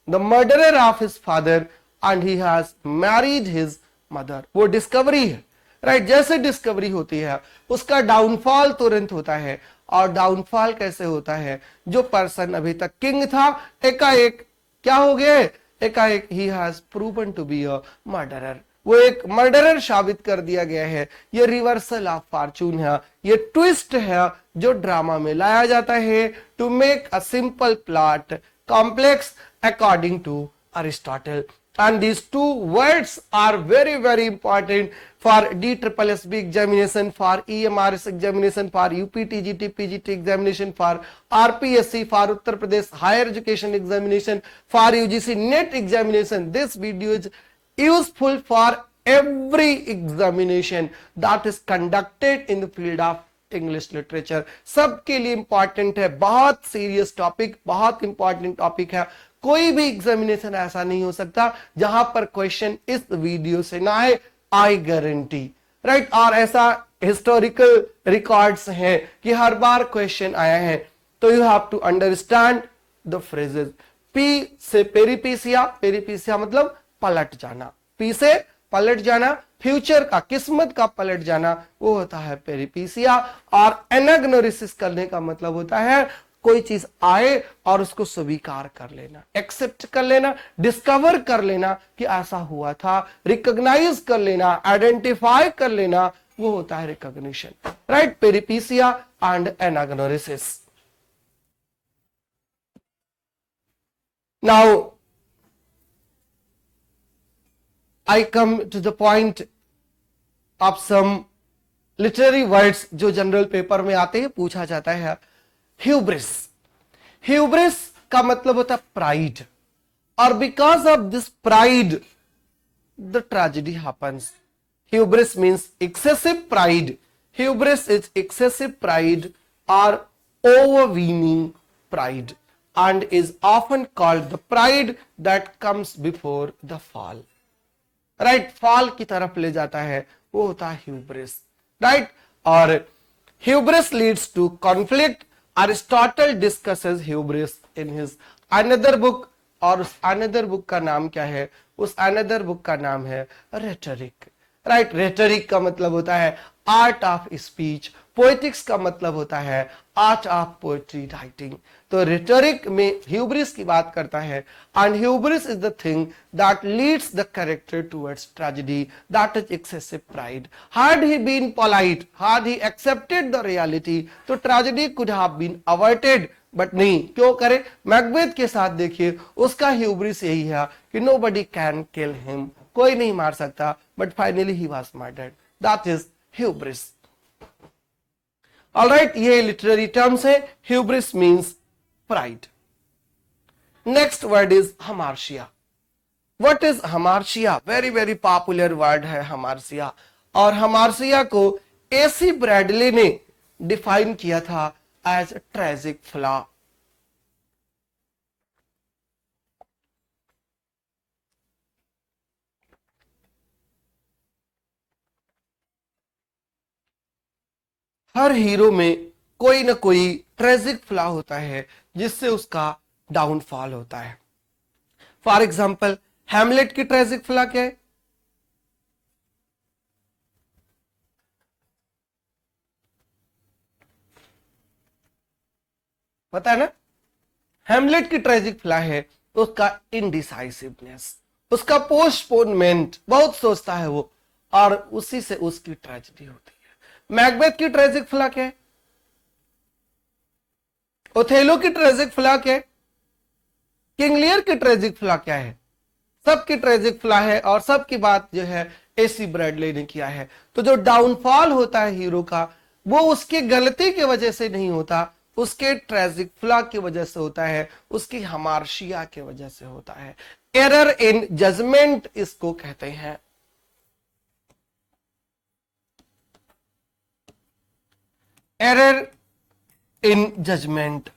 the murderer of his father and he has married his mother, वो डिस्कवरी है, राइट? जैसे डिस्कवरी होती है उसका डाउनफॉल तुरंत होता है. और डाउनफॉल कैसे होता है? जो पर्सन अभी तक किंग था एकाएक क्या हो गया? एकाएक he has proven to be a murderer. वो एक मर्डरर साबित कर दिया गया है. ये रिवर्सल ऑफ फॉर्चून है, ये ट्विस्ट है जो ड्रामा में लाया जाता है to make a simple plot complex according to Aristotle. And these 2 words are very very important for DSSB examination, for EMRS examination, for UPTGT PGT examination, for RPSC, for Uttar Pradesh higher education examination, for UGC NET examination. This video is useful for every examination that is conducted in the field of English literature. सबके लिए important है, बहुत serious topic, बहुत important topic है. कोई भी examination ऐसा नहीं हो सकता जहां पर क्वेश्चन इस वीडियो से ना आए, आई गारंटी, राइट? और ऐसा हिस्टोरिकल रिकॉर्ड्स हैं कि हर बार क्वेश्चन आया है. तो you have to understand the phrases. P से पेरिपीसिया, पेरिपीसिया मतलब पलट जाना, पी से पलट जाना, फ्यूचर का, किस्मत का पलट जाना, वो होता है पेरिपीसिया. और एनाग्नोरिसिस करने का मतलब होता है कोई चीज आए और उसको स्वीकार कर लेना, एक्सेप्ट कर लेना, डिस्कवर कर लेना कि ऐसा हुआ था, रिकॉग्नाइज कर लेना, आइडेंटिफाई कर लेना, वो होता है recognition, right? Peripeteia and anagnosis. Now I come to the point of some literary words जो जनरल पेपर में आते हैं, पूछा जाता है। ह्यूब्रिस, ह्यूब्रिस का मतलब होता है प्राइड, और because of this pride the tragedy happens. Hubris means excessive pride, hubris is excessive pride और ओवरवीनिंग pride and is often called the pride that comes before the fall, right? Fall की तरफ ले जाता है, वो होता है ह्यूब्रिस, राइट? और hubris leads to conflict. Aristotle discusses hubris in his another book, और उस अनदर बुक का नाम क्या है? उस अनदर बुक का नाम है रेटोरिक, राइट? रेटोरिक का मतलब होता है आर्ट ऑफ स्पीच, पोएटिक्स का मतलब होता है आर्ट ऑफ पोएट्री राइटिंग। तो रेटोरिक में ह्यूब्रिस की बात करता है, and hubris is the thing that leads the character towards tragedy, that is excessive pride. Had he been polite, had he accepted the reality, तो tragedy could have been avoided, but नहीं, क्यों करे? Macbeth के साथ देखिए, उसका hubris यही है कि नोबडी कैन किल हिम, कोई नहीं मार सकता, but finally he was murdered, that is hubris. Alright, ये लिटरेरी टर्म्स है। Hubris means pride. Next word is hamartia. What is hamartia? Very very popular word है हमार्शिया, और हमार्शिया को एसी ब्रैडले ने डिफाइन किया था एज ट्रेजिक फ्लॉ। हर hero में कोई ना कोई ट्रेजिक फ्लॉ होता है जिससे उसका डाउनफॉल होता है। फॉर एग्जाम्पल, हैमलेट की ट्रेजिक फ्लॉ क्या है? पता है ना? हैमलेट की ट्रेजिक फ्लॉ है उसका इनडिसाइसिवनेस, उसका पोस्टपोनमेंट, बहुत सोचता है वो, और उसी से उसकी ट्रेजेडी होती है। मैकबेथ की ट्रेजिक फ्लॉ क्या है? ओथेलो की ट्रेजिक फ्लॉ क्या है? किंग लियर की ट्रेजिक फ्लॉ क्या है? सबकी ट्रेजिक फ्लॉ है, और सबकी बात जो है एसी ब्रैडले ने किया है। तो जो डाउनफॉल होता है हीरो का, वो उसकी गलती की वजह से नहीं होता, उसके ट्रेजिक फ्लॉ की वजह से होता है, उसकी हमार्शिया की वजह से होता है। एरर इन जजमेंट इसको कहते हैं। Error in judgement.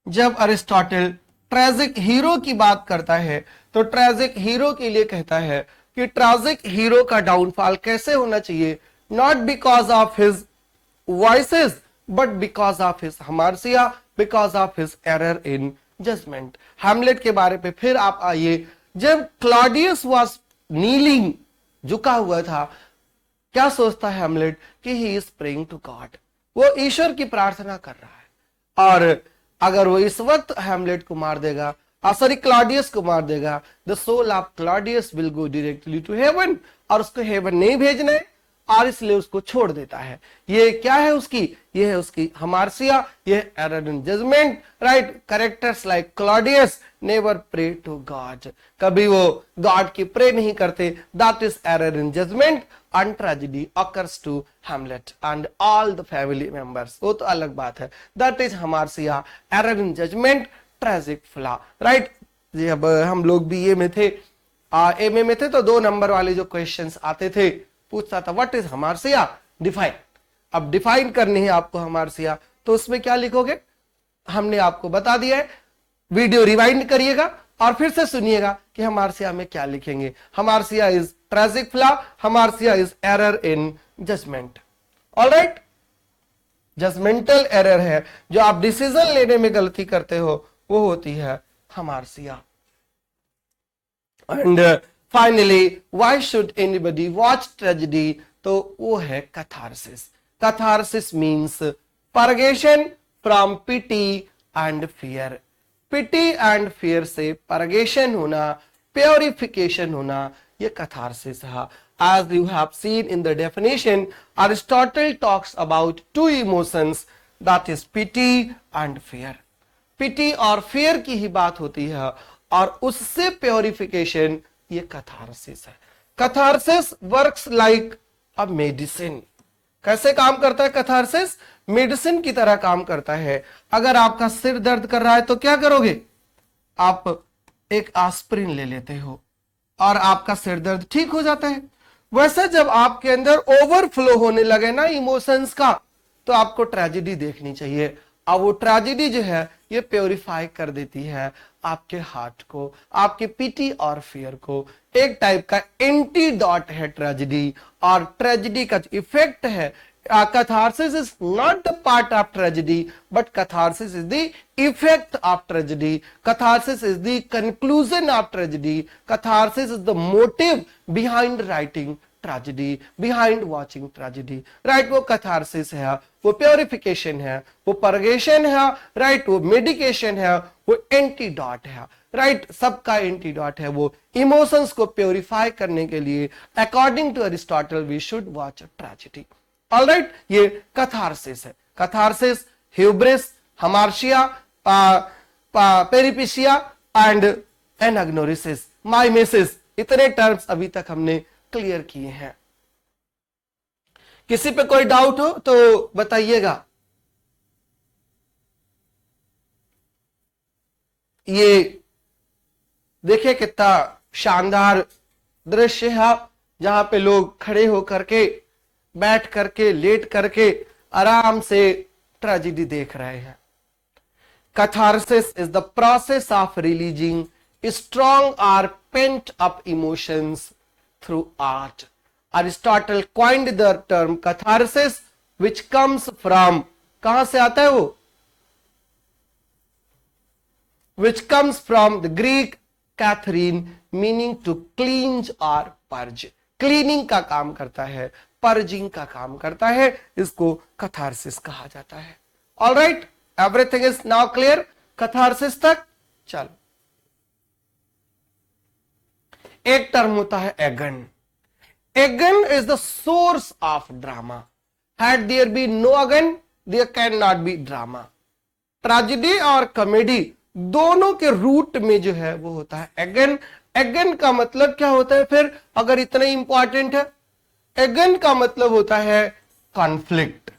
जब अरिस्टोटल ट्रेजिक हीरो की बात करता है तो ट्रेजिक हीरो के लिए कहता है कि ट्रेजिक हीरो का डाउनफॉल कैसे होना चाहिए? Not because of his vices but because of his hamartia, because of his error in judgement. Hamlet के बारे में फिर आप आइए, जब क्लॉडियस वाज नीलिंग, झुका हुआ था, क्या सोचता है हैमलेट? कि he is praying to God, वो ईश्वर की प्रार्थना कर रहा है। और अगर वो इस वक्त हैमलेट को मार देगा, सॉरी क्लॉडियस को मार देगा, the soul of Claudius will go directly to heaven, और उसको हेवन नहीं भेजना है, और इसलिए उसको छोड़ देता है। ये क्या है उसकी? ये है उसकी हमार्शिया, ये error in judgement, right? Characters like Claudius never pray to God, कभी वो गॉड की प्रे नहीं करते, that is error in judgement, and tragedy occurs to Hamlet and all the family members, वो तो अलग बात है। That is हमार्शिया, error in judgment, tragic flaw, right? जब हम लोग बीए में थे, एमए में थे, तो 2 नंबर वाले जो क्वेश्चंस आते थे, पूछता था व्हाट इज हमार्शिया, डिफाइन। अब डिफाइन करनी है आपको हमार्शिया, तो उसमें क्या लिखोगे? हमने आपको बता दिया है, वीडियो रिवाइंड करिएगा और फिर से सुनिएगा कि हमार्शिया में क्या लिखेंगे। Hamartia is tragic flaw, hamartia is error in judgment. Alright, judgmental error है, जो आप डिसीजन लेने में गलती करते हो, वो होती है hamartia. And finally why should anybody watch tragedy, तो वो है catharsis. Catharsis means purgation from pity and fear. Pity and fear से परगेशन होना, प्योरिफिकेशन होना, ये कैथारसिस है। As you have seen in the definition, Aristotle talks about two emotions, that is pity and fear. Pity और fear की ही बात होती है और उससे purification ये कैथारसिस है। Catharsis works like a medicine। कैसे काम करता है कैथारसिस? मेडिसिन की तरह काम करता है। अगर आपका सिर दर्द कर रहा है तो क्या करोगे? आप एक एस्पिरिन ले लेते हो और आपका सिर दर्द ठीक हो जाता है। वैसे जब आपके अंदर ओवरफ्लो होने लगे ना इमोशंस का, तो आपको ट्रेजेडी देखनी चाहिए। अब वो ट्रेजेडी जो है ये प्योरीफाई कर देती है आपके हार्ट को, आपके पिटी और फियर को। एक टाइप का एंटीडॉट है ट्रेजेडी, और ट्रेजेडी का जो इफेक्ट है, catharsis is not the part of tragedy, but catharsis is the effect of tragedy. Catharsis is the conclusion of tragedy. Catharsis is the motive behind writing tragedy, behind watching tragedy. Right? वो catharsis है, वो purification है, वो purgation है, right? वो medication है, वो antidote है, right? सबका antidote है। वो emotions को purify करने के लिए according to Aristotle we should watch a tragedy. All right, ये कैथारसिस है। कैथारसिस, ह्यूब्रिस, हमार्शिया, पेरिपिशिया एंड एनाग्नोरिसिस, माइमेसिस, इतने टर्म्स अभी तक हमने क्लियर किए हैं। किसी पे कोई डाउट हो तो बताइएगा। ये देखिए कितना शानदार दृश्य है, जहां पे लोग खड़े होकर के, बैठ करके, लेट करके आराम से ट्रेजेडी देख रहे हैं। Catharsis is the process of releasing strong और pent up emotions through art. Aristotle coined the term catharsis which comes from, कहां से आता है वो? Which comes from the Greek katharein, meaning to cleanse और पर्ज। क्लीनिंग का काम करता है, पर्जिंग का काम करता है, इसको कैथारसिस कहा जाता है। All right, everything is now clear catharsis तक। चलो, एक टर्म होता है agon. Agon is the source of drama. Had there be no agon, there can not be drama. Tragedy और कॉमेडी दोनों के रूट में जो है वो होता है एगन। एगन का मतलब क्या होता है फिर, अगर इतना इंपॉर्टेंट है? एगन का मतलब होता है कॉन्फ्लिक्ट,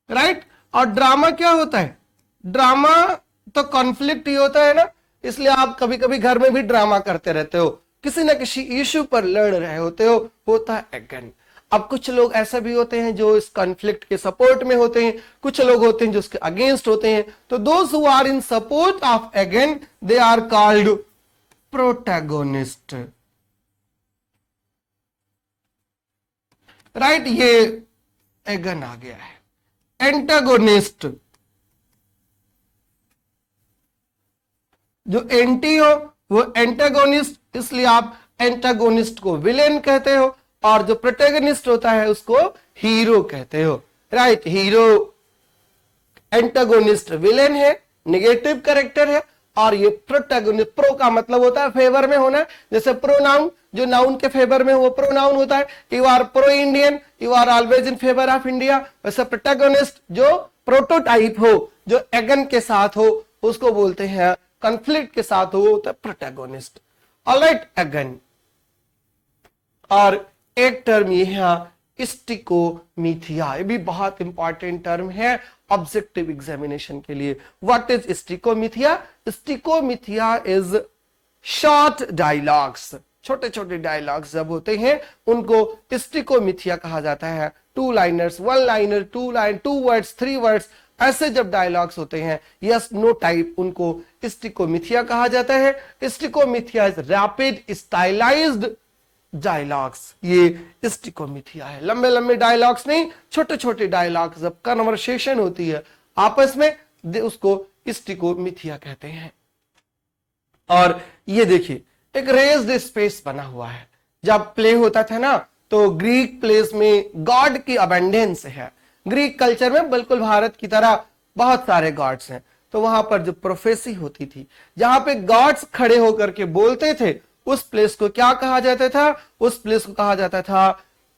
राइट? और ड्रामा क्या होता है? ड्रामा तो कॉन्फ्लिक्ट ही होता है ना, इसलिए आप कभी कभी घर में भी ड्रामा करते रहते हो, किसी ना किसी इश्यू पर लड़ रहे होते हो, होता है एगन। अब कुछ लोग ऐसा भी होते हैं जो इस कॉन्फ्लिक्ट के सपोर्ट में होते हैं, कुछ लोग होते हैं जो उसके अगेंस्ट होते हैं। तो those who are in support of agon, they are called protagonist, right? ये एगन आ गया है। एंटागोनिस्ट, जो एंटी हो वो एंटागोनिस्ट, इसलिए आप एंटागोनिस्ट को विलेन कहते हो, और जो प्रोटैगनिस्ट होता है उसको हीरो कहते हो, राइट? हीरो एंटागोनिस्ट विलेन है, नेगेटिव कैरेक्टर है, और ये प्रोटैगोनिस्ट, प्रो का मतलब होता है फेवर में होना, जैसे प्रोनाउन जो नाउन के फेवर में वो प्रोनाउन होता है। You are pro Indian, you are always in favour of India. वैसे प्रोटैगोनिस्ट जो प्रोटोटाइप हो, जो एगन के साथ हो, उसको बोलते हैं, कॉन्फ्लिक्ट के साथ हो तो प्रोटैगोनिस्ट। ऑलराइट, एगन। और एक टर्म ये है स्टिकोमिथिया, ये भी बहुत इंपॉर्टेंट टर्म है ऑब्जेक्टिव एग्जामिनेशन के लिए। What is stichomythia? Stichomythia is short dialogues, छोटे छोटे डायलॉग्स जब होते हैं उनको स्टिकोमिथिया कहा जाता है। Two liners, one liner, two line, two words, three words, ऐसे जब डायलॉग्स होते हैं, यस नो टाइप, उनको स्टिकोमिथिया कहा जाता है। स्टिकोमिथिया इज रैपिड स्टाइलाइज्ड डायलॉग्स, ये स्टिकोमिथिया है। लंबे लंबे डायलॉग्स नहीं, छोटे छोटे डायलॉग्स जब कन्वर्सेशन होती है आपस में, उसको स्टिकोमिथिया कहते हैं। और ये देखिए एक रेज्ड स्पेस बना हुआ है। जब प्ले होता था ना तो ग्रीक प्लेस में गॉड की अबेंडेंस है। ग्रीक कल्चर में बिल्कुल भारत की तरह बहुत सारे गॉड्स हैं, तो वहां पर जो प्रोफेसी होती थी, जहां पे गॉड्स खड़े होकर के बोलते थे, उस प्लेस को क्या कहा जाता था? उस प्लेस को कहा जाता था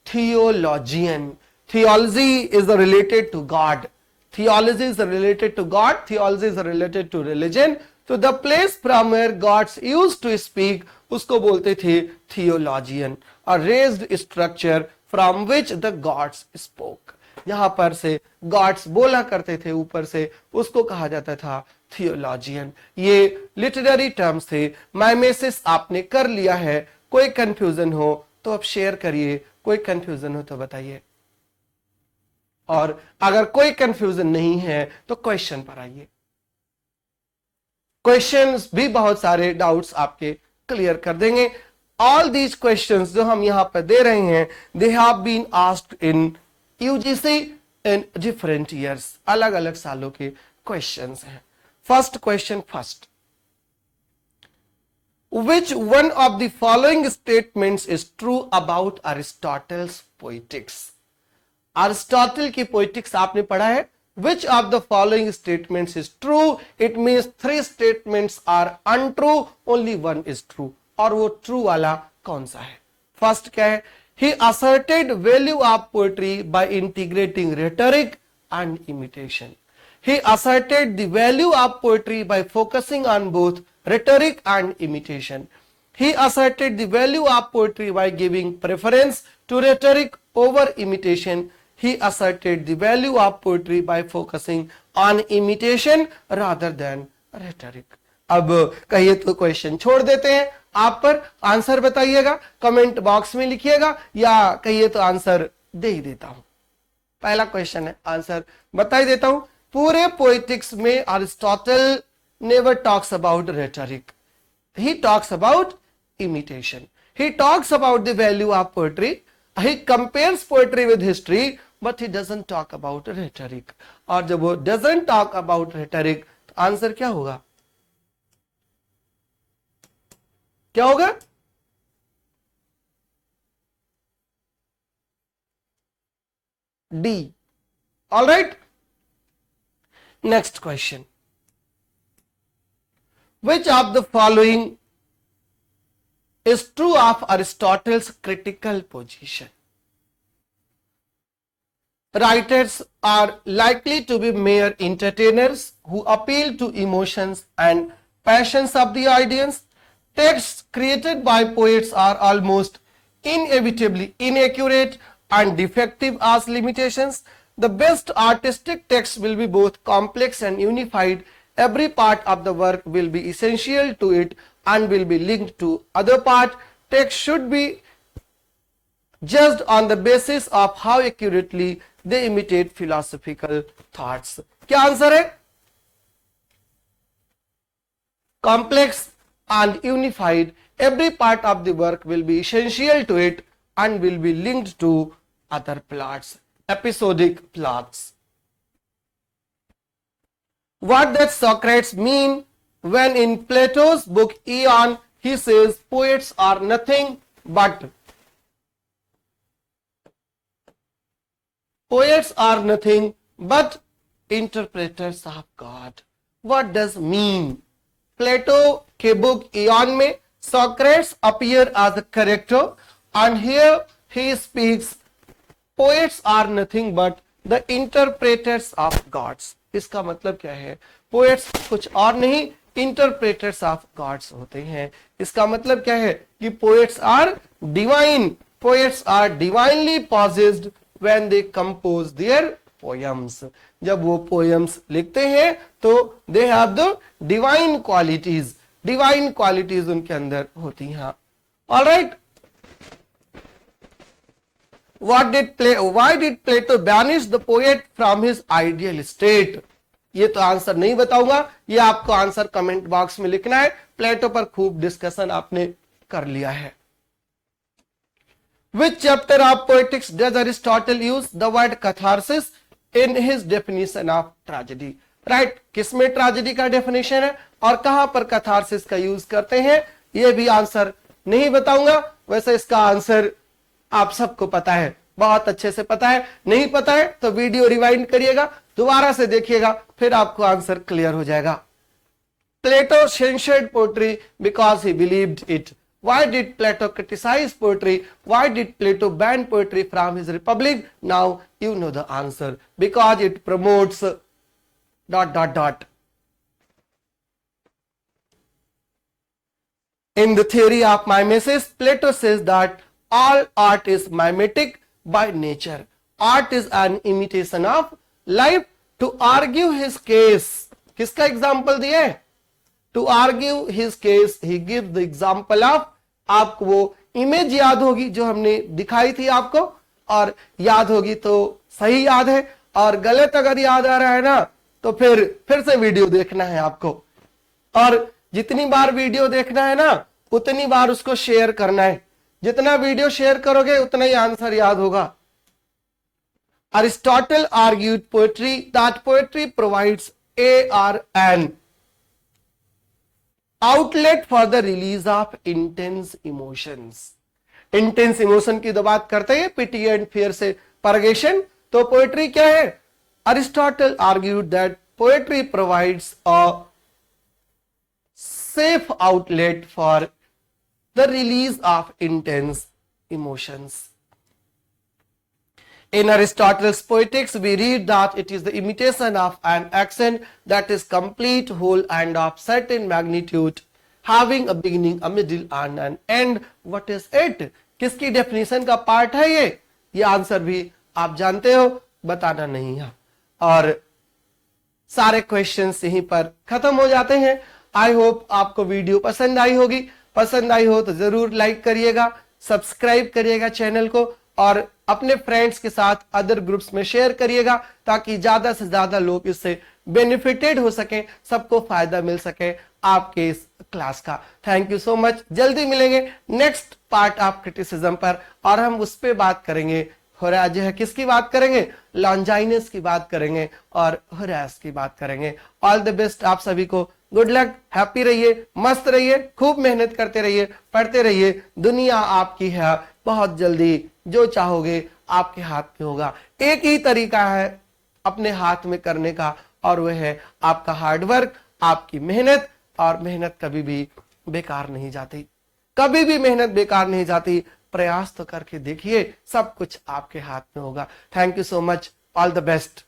theologeion. Theology is related to God, theology is related to God, theology is related to religion. तो the place from where gods used to speak, उसको बोलते थे theologeion. A raised structure from which the gods spoke, यहां पर से God's बोला करते थे ऊपर से, उसको कहा जाता था थियोलॉजियन। ये लिटरेरी टर्म्स थे। माइमेसिस आपने कर लिया है, कोई कंफ्यूजन हो तो आप शेयर करिए, कोई कंफ्यूजन हो तो बताइए, और अगर कोई कंफ्यूजन नहीं है तो क्वेश्चन पर आइए। क्वेश्चंस भी बहुत सारे डाउट्स आपके क्लियर कर देंगे। ऑल दीज क्वेश्चंस जो हम यहां पर दे रहे हैं, they have been asked in UGC in different years, अलग अलग सालों के क्वेश्चंस हैं। First question first, which one of the following statements is true about Aristotle's poetics? Aristotle की poetics आपने पढ़ा है। Which of the following statements is true? It means 3 statements are untrue, only one is true. और वो true वाला कौन सा है? First क्या है? He asserted value of poetry by integrating rhetoric and imitation. He asserted the value of poetry by focusing on both rhetoric and imitation. He asserted the value of poetry by giving preference to rhetoric over imitation. He asserted the value of poetry by focusing on imitation rather than rhetoric. अब कहिए तो question छोड़ देते हैं, आप पर answer बताइएगा, comment box में लिखिएगा, या कहिए तो आंसर दे ही देता हूं। पहला क्वेश्चन है, आंसर बता ही देता हूं। पूरे पोएटिक्स में Aristotle never talks about rhetoric. He talks about imitation. He talks about the value of poetry. He compares poetry with history, but he doesn't talk about rhetoric. और जब वो doesn't talk about rhetoric, तो answer क्या होगा? क्या होगा? D. All right. Next question. Which of the following is true of Aristotle's critical position? Writers are likely to be mere entertainers who appeal to emotions and passions of the audience. Texts created by poets are almost inevitably inaccurate and defective as limitations. The best artistic text will be both complex and unified. Every part of the work will be essential to it and will be linked to other part. Text should be judged on the basis of how accurately they imitate philosophical thoughts. क्या answer है? Complex and unified. Every part of the work will be essential to it and will be linked to other plots. Episodic plots. What does Socrates mean when in Plato's book Aeon he says poets are nothing but interpreters of God? What does mean? Plato के book Aeon में Socrates appear as a character and here he speaks poets are nothing but the interpreters of gods. इसका मतलब क्या है? Poets कुछ और नहीं, interpreters of God's होते हैं। इसका मतलब क्या है कि poets are divine, poets are divinely possessed when they compose their poems. जब वो पोएम्स लिखते हैं तो they have the divine qualities, divine qualities उनके अंदर होती हैं। Alright, why did Plato banish the poet from his ideal state? ये तो आंसर नहीं बताऊंगा, ये आपको आंसर कमेंट बॉक्स में लिखना है। प्लेटो पर खूब डिस्कशन आपने कर लिया है। Which chapter of poetics does Aristotle use the word catharsis in his definition of tragedy? Right, किसमें ट्रेजेडी का डेफिनेशन है और कहां पर कैथारसिस का यूज करते हैं? ये भी आंसर नहीं बताऊंगा। वैसे इसका आंसर आप सबको पता है, बहुत अच्छे से पता है। नहीं पता है तो वीडियो रिवाइंड करिएगा, दोबारा से देखिएगा, फिर आपको आंसर क्लियर हो जाएगा। प्लेटो censored poetry because he believed it. Why did Plato criticize poetry? Why did Plato ban poetry from his Republic? Now you know the answer. Because it promotes ... In the theory of mimesis, Plato says that all art is mimetic by nature. Art is an imitation of life. To argue his case, किसका example दिया है? To argue his case, he gives the example of, आपको वो image याद होगी जो हमने दिखाई थी आपको, और याद होगी तो सही याद है, और गलत अगर याद आ रहा है ना तो फिर से वीडियो देखना है आपको, और जितनी बार वीडियो देखना है ना उतनी बार उसको शेयर करना है। जितना वीडियो शेयर करोगे उतना ही आंसर याद होगा। Aristotle argued that poetry provides an outlet for the release of intense emotions. Intense emotion की तो बात करते हैं, pity and fear से purgation, तो पोएट्री क्या है? Aristotle argued that poetry provides a safe outlet for the release of intense emotions. In Aristotle's Poetics, we read that it is the imitation of an action that is complete, whole, and of certain magnitude, having a beginning, a middle, and an end. What is it? किसकी definition का part है ये answer भी आप जानते हो, बताना नहीं है। और सारे क्वेश्चंस यहीं पर खत्म हो जाते हैं। आई होप आपको वीडियो पसंद आई होगी। पसंद आई हो तो जरूर लाइक करिएगा, सब्सक्राइब करिएगा चैनल को, और अपने फ्रेंड्स के साथ अदर ग्रुप्स में शेयर करिएगा ताकि ज्यादा से ज्यादा लोग इससे बेनिफिटेड हो सकें, सबको फायदा मिल सके आपके इस क्लास का। Thank you so much. जल्दी मिलेंगे नेक्स्ट पार्ट ऑफ क्रिटिसिज्म पर, और हम उस पर बात करेंगे, होराज है किसकी बात करेंगे? लॉन्जाइनस की बात करेंगे और होरास की बात करेंगे। ऑल द बेस्ट आप सभी को, गुड लक, हैप्पी रहिए, मस्त रहिए, खूब मेहनत करते रहिए, पढ़ते रहिए। दुनिया आपकी है, बहुत जल्दी जो चाहोगे आपके हाथ में होगा। एक ही तरीका है अपने हाथ में करने का, और वह है आपका हार्डवर्क, आपकी मेहनत, और मेहनत कभी भी बेकार नहीं जाती, कभी भी मेहनत बेकार नहीं जाती। प्रयास तो करके देखिए, सब कुछ आपके हाथ में होगा। Thank you so much, all the best.